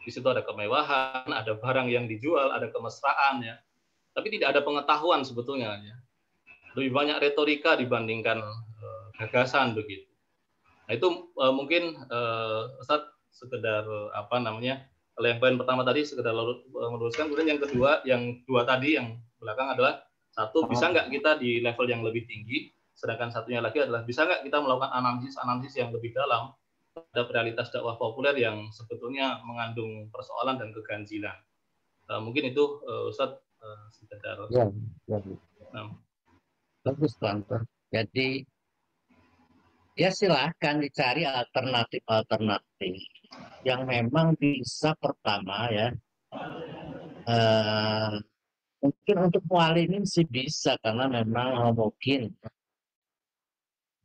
Di situ ada kemewahan, ada barang yang dijual, ada kemesraan ya. Tapi tidak ada pengetahuan sebetulnya ya. Lebih banyak retorika dibandingkan gagasan begitu. Nah itu mungkin Ustaz sekedar kalau yang poin pertama tadi sekedar meluruskan, kemudian yang dua tadi yang belakang adalah satu, bisa nggak kita di level yang lebih tinggi, sedangkan satunya lagi adalah bisa nggak kita melakukan analisis yang lebih dalam terhadap realitas dakwah populer yang sebetulnya mengandung persoalan dan keganjilan. Mungkin itu Ustaz sekedar. Ya. Bagus Pak. Jadi ya silahkan dicari alternatif yang memang bisa pertama ya. Mungkin untuk mualimin sih bisa karena memang homogen.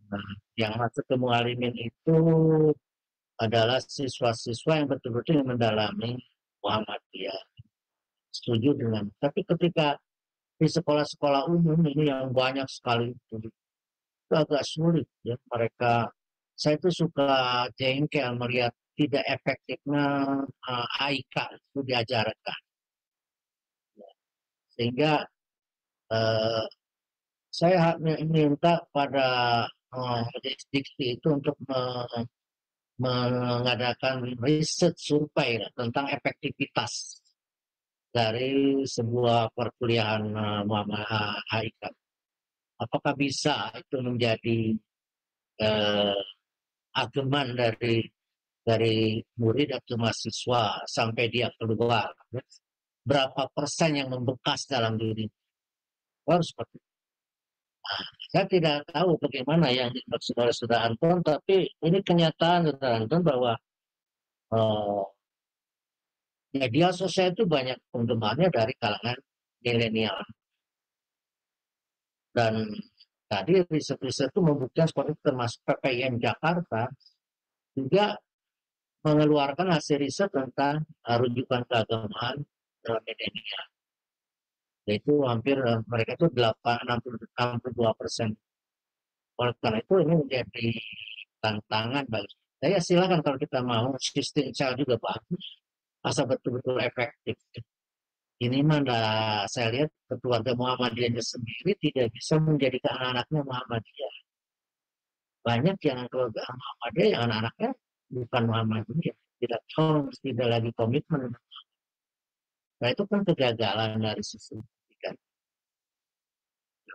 Nah, yang masuk ke mualimin itu adalah siswa-siswa yang betul-betul mendalami Muhammadiyah. Setuju dengan. Tapi ketika di sekolah-sekolah umum ini yang banyak sekali itu agak sulit ya mereka. Saya itu suka jengkel melihat tidak efektifnya AIK itu diajarkan. Sehingga saya minta pada dikti itu untuk mengadakan riset survei tentang efektivitas dari sebuah perkuliahan Muhammad AIK. Apakah bisa itu menjadi ageman dari murid atau mahasiswa sampai dia keluar? Berapa persen yang membekas dalam diri? Harus seperti itu. Nah, saya tidak tahu bagaimana yang dimaksud oleh Saudara Anton, tapi ini kenyataan Saudara Anton bahwa media sosial itu banyak penggemarnya dari kalangan milenial. Dan tadi riset-riset itu membuktikan seperti itu, termasuk PPIN Jakarta juga mengeluarkan hasil riset tentang rujukan keagamaan milenial. Yaitu hampir mereka itu 62%. Oleh karena itu ini menjadi tantangan bagi saya. Silakan kalau kita mau sistem sel juga bagus, asal betul-betul efektif. Ini mana saya lihat keluarga Muhammadiyah sendiri tidak bisa menjadikan anak-anaknya Muhammadiyah. Banyak yang keluarga Muhammadiyah yang anak-anaknya bukan Muhammadiyah, tidak lagi komitmen. Nah itu kan kegagalan dari sisi pendidikan.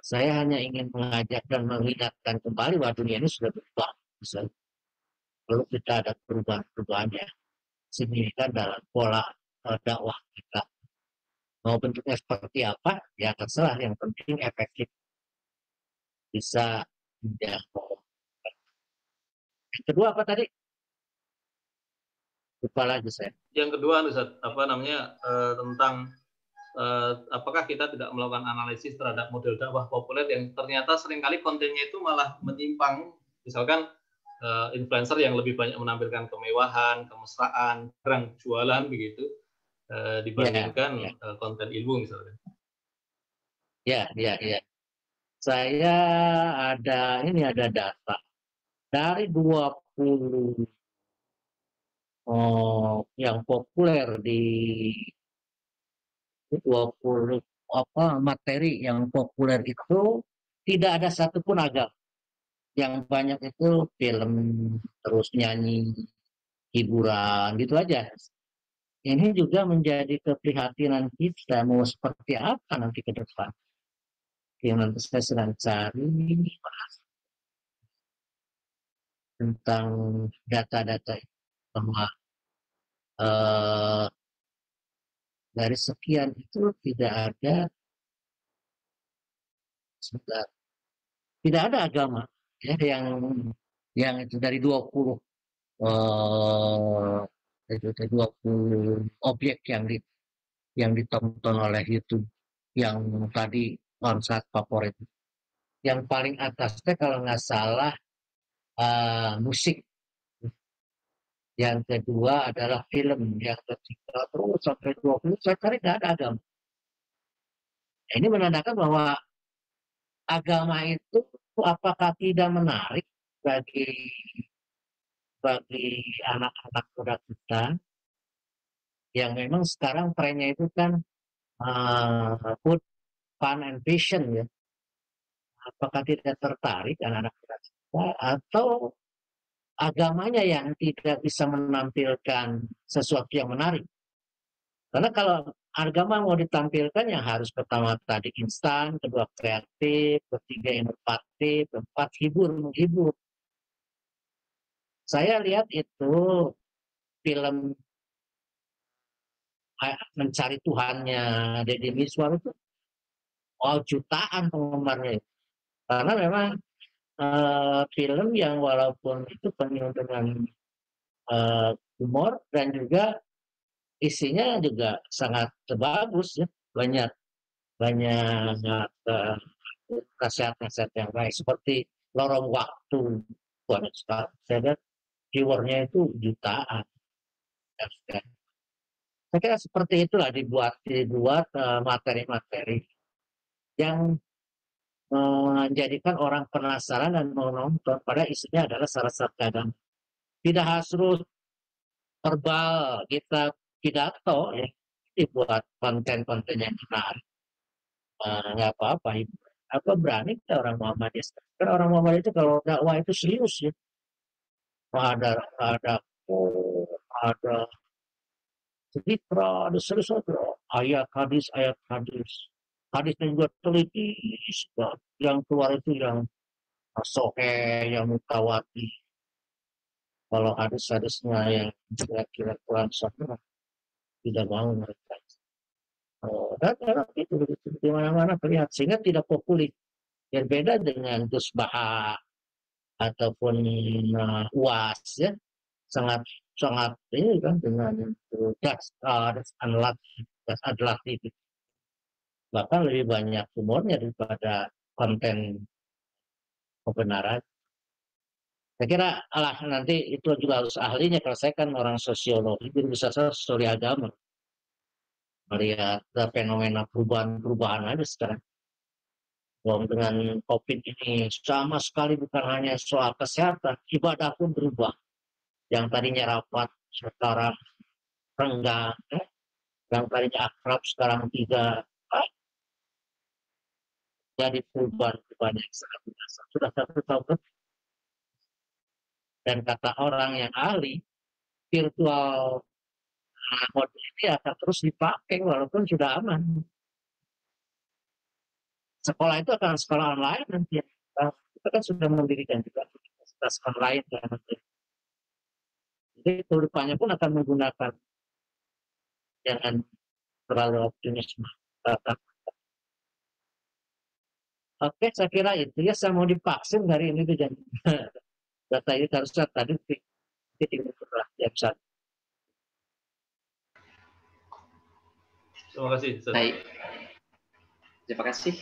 Saya hanya ingin mengajak dan mengingatkan kembali bahwa dunia ini sudah berubah. Lalu kita ada perubahan-perubahan yang signifikan dalam pola dakwah kita. Mau bentuknya seperti apa, ya terserah. Yang penting efektif. Bisa menjangkau. Yang kedua apa tadi? Lupa lagi saya. Yang kedua, tentang apakah kita tidak melakukan analisis terhadap model dakwah populer yang ternyata seringkali kontennya itu malah menyimpang. Misalkan influencer yang lebih banyak menampilkan kemewahan, kemesraan, barang jualan begitu dibandingkan konten ilmu misalnya. Ya. Saya ada data dari 20 yang populer di 20 materi yang populer itu tidak ada satupun agama. Yang banyak itu film, terus nyanyi, hiburan, gitu aja. Ini juga menjadi keprihatinan kita mau seperti apa nanti ke depan. Yang nanti saya sedang cari tentang data-data bahwa dari sekian itu tidak ada agama ya yang itu dari 20 objek yang ditonton oleh YouTube yang tadi konsep favorit. Yang paling atasnya kalau nggak salah musik. Yang kedua adalah film. Yang ketiga terus sampai 20 saya cari nggak ada agama. Ini menandakan bahwa agama itu apakah tidak menarik bagi anak-anak muda kita yang memang sekarang trennya itu kan food, fun and passion ya. Apakah tidak tertarik anak-anak muda kita atau agamanya yang tidak bisa menampilkan sesuatu yang menarik? Karena kalau agama mau ditampilkan yang harus pertama tadi instan, kedua kreatif, ketiga inovatif, keempat menghibur. Saya lihat itu film Mencari Tuhannya Deddy Mizwar itu jutaan penggemarnya. Karena memang film yang walaupun itu penuh dengan humor dan juga isinya juga sangat bagus ya, banyak nasihat-nasihat yang baik seperti lorong waktu. Saya lihat viewernya itu jutaan. Saya kira seperti itulah dibuat materi-materi yang menjadikan orang penasaran dan mau nonton. Pada isinya adalah syarat-syarat agama. Tidak harus verbal kita pidato ya, dibuat konten-konten yang menarik. Nggak apa-apa. Apa berani kita orang Muhammadiyah? Karena orang Muhammadiyah itu kalau dakwah itu serius ya. Ada cerita, ada serius, ayat hadis. Hadisnya juga teliti, yang keluar itu yang sohe, yang mutawatir. Kalau hadis-hadisnya yang kira-kira kurang sahih, tidak mau mereka. Dan itu di mana-mana terlihat sehingga tidak populer. Berbeda dengan Gus Baha ataupun UAS ya, sangat ini kan dengan das adalah itu. Bahkan lebih banyak humornya daripada konten kebenaran. Saya kira nanti itu juga harus ahlinya. Kalau saya kan orang sosiologi, jadi bisa sosiologi agama. Melihat fenomena perubahan aja sekarang. Dengan COVID ini sama sekali bukan hanya soal kesehatan, ibadah pun berubah. Yang tadinya rapat sekarang renggang, yang tadinya akrab sekarang tidak. Jadi perubahan yang sangat besar. Sudah 1 tahun. Dan kata orang yang ahli, virtual mode ini akan terus dipakai walaupun sudah aman. Sekolah itu akan sekolah online nanti. Kita kan sudah mendirikan juga universitas online. Jadi kedepannya pun akan menggunakan. Jangan terlalu optimisme. Oke, saya kira itu ya. Saya mau divaksin hari ini tuh data ini harusnya tadi jam 1. Terima kasih. Baik. Terima kasih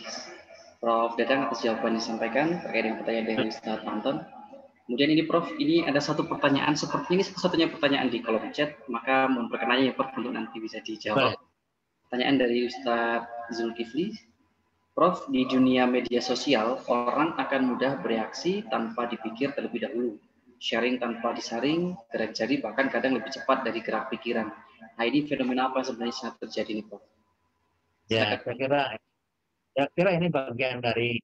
Prof. Dadang atas jawaban yang disampaikan terkait dengan pertanyaan dari Ustaz Anton. Kemudian ini Prof, ini ada satu pertanyaan seperti ini satu-satunya pertanyaan di kolom chat, maka mohon perkenannya ya Prof untuk nanti bisa dijawab. Baik. Pertanyaan dari Ustaz Zulkifli. Prof, di dunia media sosial, orang akan mudah bereaksi tanpa dipikir terlebih dahulu. Sharing tanpa disaring, gerak jari bahkan kadang lebih cepat dari gerak pikiran. Nah, ini fenomena apa sebenarnya sangat terjadi nih, Prof? Ya, saya kira ini bagian dari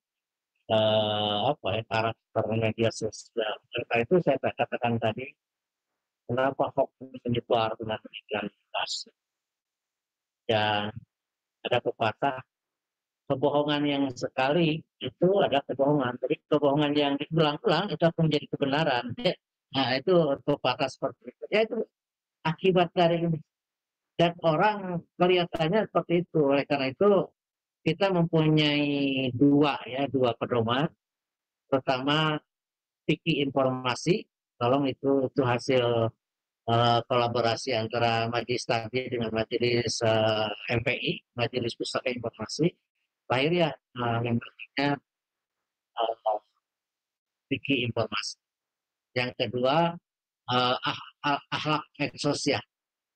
karakter media sosial. Karena itu saya katakan tadi, kenapa hoax menyebar dengan demikian luas. Dan ada pepatah, kebohongan yang sekali itu ada kebohongan. Jadi kebohongan yang diulang-ulang itu akan menjadi kebenaran. Nah, itu pepatah seperti itu. Ya, itu akibat dari ini. Dan orang kelihatannya seperti itu. Oleh karena itu, kita mempunyai dua pedoman. Pertama, fikih informasi. Tolong itu hasil kolaborasi antara Majelis Takdir dengan Majelis MPI, Majelis Pustaka Informasi. Lahir ya yang berikutnya fikih informasi. Yang kedua akhlak medsos ya,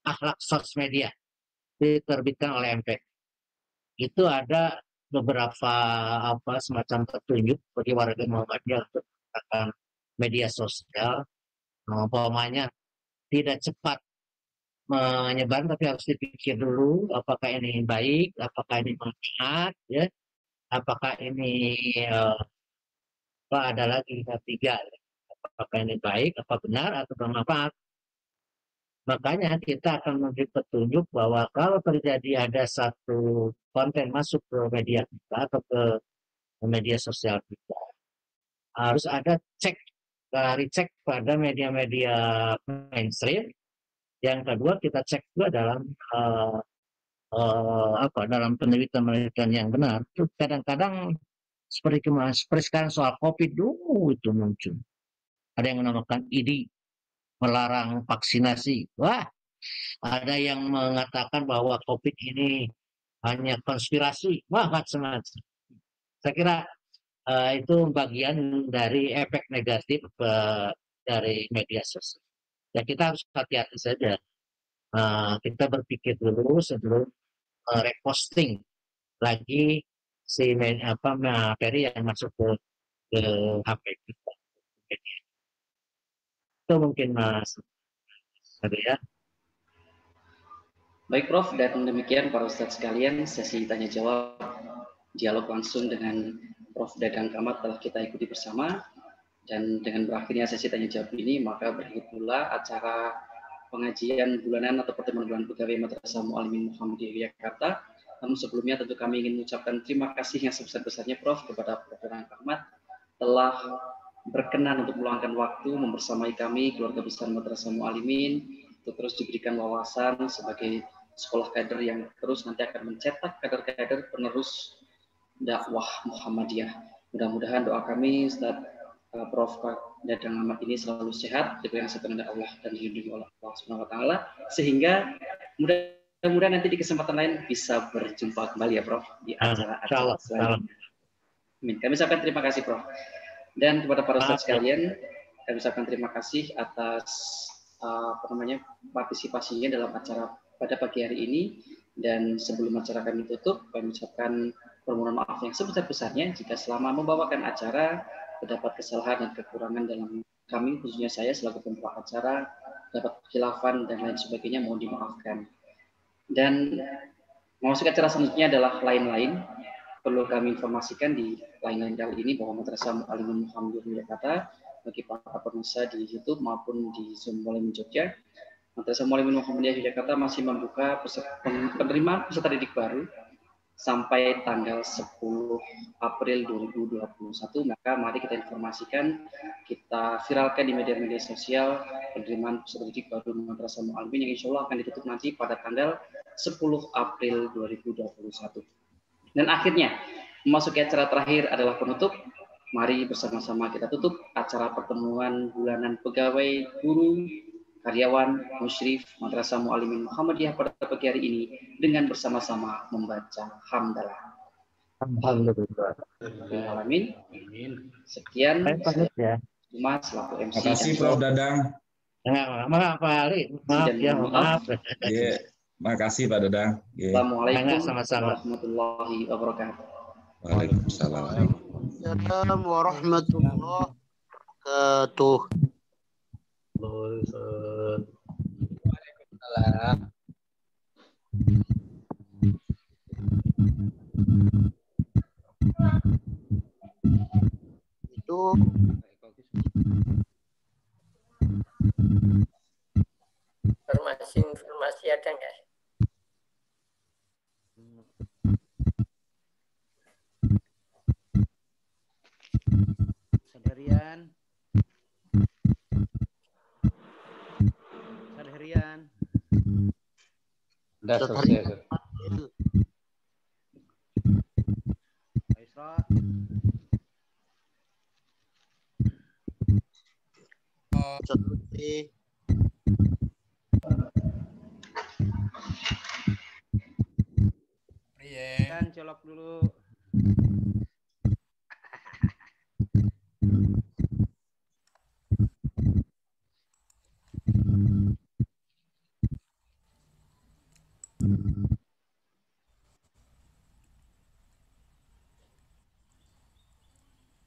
akhlak sosmedia diterbitkan oleh MPEG. Itu ada beberapa semacam petunjuk bagi warga Muhammadiyah untuk menggunakan media sosial. Umpamanya tidak cepat menyebar, tapi harus dipikir dulu apakah ini baik, apakah ini manfaat, ya, apakah ini ada lagi tiga, apakah ini baik, apa benar atau bermanfaat. Makanya kita akan memberi petunjuk bahwa kalau terjadi ada satu konten masuk ke media kita atau ke media sosial kita, harus ada recheck pada media-media mainstream. Yang kedua, kita cek juga dalam dalam penelitian yang benar. Kadang-kadang seperti sekarang soal COVID dulu itu muncul. Ada yang menamakan ID, melarang vaksinasi. Wah, ada yang mengatakan bahwa COVID ini hanya konspirasi. Wah, macam-macam. Saya kira itu bagian dari efek negatif dari media sosial. Ya, kita harus hati-hati saja. Kita berpikir dulu sebelum reposting lagi materi yang masuk ke HP kita. Itu mungkin Mas. Ya. Baik Prof, dan demikian para Ustadz sekalian, sesi tanya jawab dialog langsung dengan Prof. Dadang Camat telah kita ikuti bersama. Dan dengan berakhirnya sesi tanya jawab ini, maka berakhir pula acara pengajian bulanan atau pertemuan bulan pegawai Madrasah Mu'allimin Muhammadiyah Yogyakarta. Namun sebelumnya tentu kami ingin mengucapkan terima kasih yang sebesar-besarnya Prof kepada Prof. Dadang Camat telah berkenan untuk meluangkan waktu membersamai kami keluarga besar Madrasah Mu'allimin untuk terus diberikan wawasan sebagai sekolah kader yang terus nanti akan mencetak kader-kader penerus dakwah Muhammadiyah. Mudah-mudahan doa kami Ustaz Prof. Dadang Camat ini selalu sehat, diberikan kesehatan oleh Allah dan dilindungi oleh Allah Subhanahu wa taala, sehingga mudah-mudahan nanti di kesempatan lain bisa berjumpa kembali ya Prof di acara-acara selanjutnya. Amin. Kami ucapkan terima kasih Prof. Dan kepada para ustadz sekalian, kami ucapkan terima kasih atas partisipasinya dalam acara pada pagi hari ini. Dan sebelum acara kami tutup, kami ucapkan permohonan maaf yang sebesar-besarnya jika selama membawakan acara terdapat kesalahan dan kekurangan dalam kami, khususnya saya selaku pembawa acara, dapat khilafan dan lain sebagainya, mohon dimaafkan. Dan memasuki acara selanjutnya adalah lain-lain. Perlu kami informasikan di lain-lain kali ini bahwa Madrasah Mu'allimin Muhammadiyah Yogyakarta bagi para pemirsa di YouTube maupun di Zoom Mu'allimin Jogja, Madrasah Mu'allimin Muhammadiyah Yogyakarta masih membuka penerimaan peserta didik baru sampai tanggal 10 April 2021. Maka mari kita informasikan, kita viralkan di media-media sosial penerimaan peserta didik baru Madrasah Mu'allimin yang insya Allah akan ditutup nanti pada tanggal 10 April 2021. Dan akhirnya, memasuki acara terakhir adalah penutup. Mari bersama-sama kita tutup acara pertemuan bulanan pegawai, guru, karyawan, musyrif, Madrasah Mu'allimin Muhammadiyah pada pagi hari ini dengan bersama-sama membaca hamdalah. Alhamdulillah. Amin. Sekian. Cuma selaku MC. Terima kasih Prof. Dadang. Maaf Pak Ali. Maaf. Yeah. Makasih Pak Dadang. Assalamualaikum warahmatullahi wabarakatuh. Waalaikumsalam. Assalamualaikum warahmatullahi wabarakatuh. Waalaikumsalam. Itu informasi ada nggak? Sadarian. Sudah selesai. Isra. Selesai. Dan colok dulu.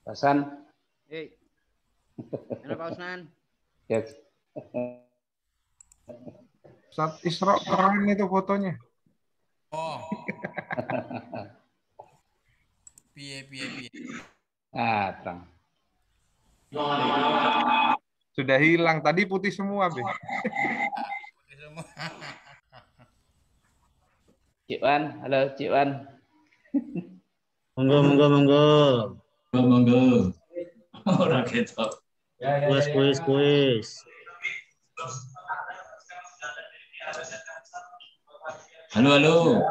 Hasan. Hei. Mana Pak Usnan? Yes. Ustaz Isra keren itu fotonya. Oh. Piye. Ah, terang. Sudah hilang. Tadi putih semua, Be. Putih semua. Cik Wan, halo Cik Wan. Monggo. Ora ketok. Kuis. Halo.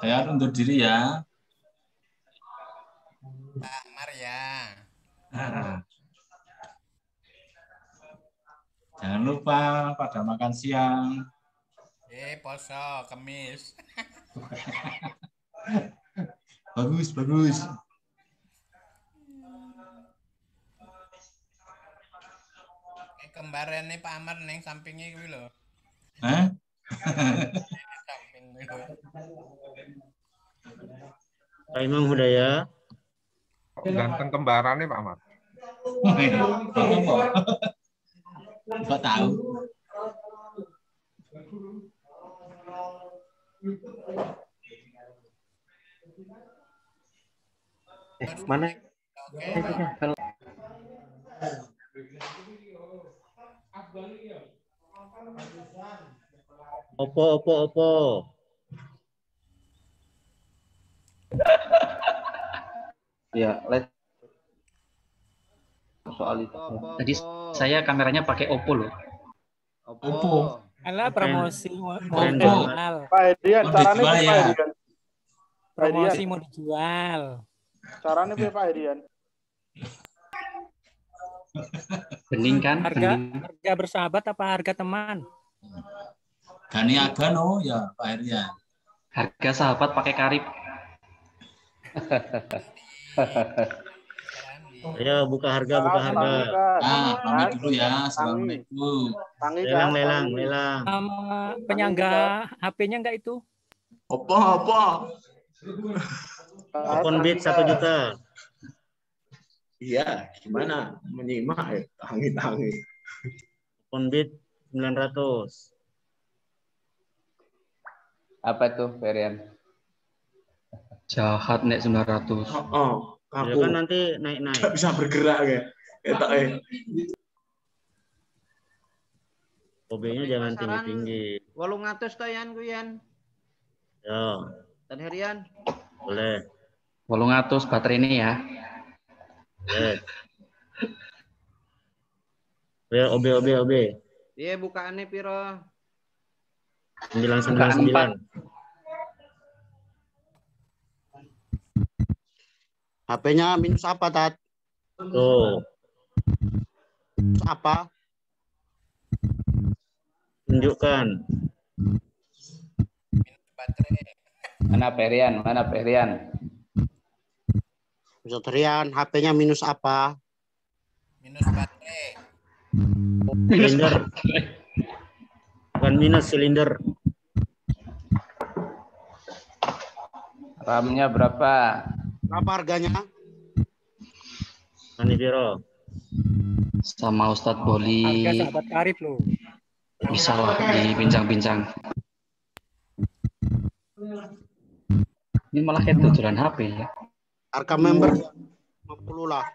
Saya undur diri ya. Pak Maria. Jangan lupa pada makan siang. Poso, Kemis. Bagus. Kembarane Pak Amar neng sampingnya kuwi lho. Hah? Samping kuwi lho. Pak Imam Hudaya. Ganteng kembarannya Pak Amar. Kok tahu? Mana? Opo. Ya, soal itu. Tadi saya kameranya pakai Oppo loh. Oppo. Alah promosi mau dijual. Pak Edian, caranya Pak Edian. Promosi mau dijual. Caranya Pak Edian. Bening kan? Harga bersahabat apa harga teman? Ganiaga no ya Pak Edian. Harga sahabat pakai karib. Ya buka harga. Pamit dulu ya. Assalamualaikum. Lelang. Sama penyangga HP-nya enggak itu? Apa? Open bid 1 juta. Iya, gimana? Menyimak ya, tangi. Open bid 900. Apa tuh, Ferian? Jahat nek 900. Ya kan nanti naik. Nggak bisa bergerak ya. OB-nya jangan tinggi-tinggi. 800 to yan kuyan. Ya. Dan Herian. Boleh. 800 baterai ini ya. Ya, OB. Iya bukaannya piro? 999. HP-nya minus apa, Tat? Tuh. Minus apa? Tunjukkan. Mana Ferian? Ustaz Rian, HP-nya minus apa? Minus baterai. Silinder. Bukan minus, silinder. RAM-nya berapa? Berapa harganya? Ani Biro. Sama Ustadz Boli. Harga sahabat karib loh. Bisa lah dibincang-bincang. Ini malah kayak tuturan HP ya. Harga member 50 lah.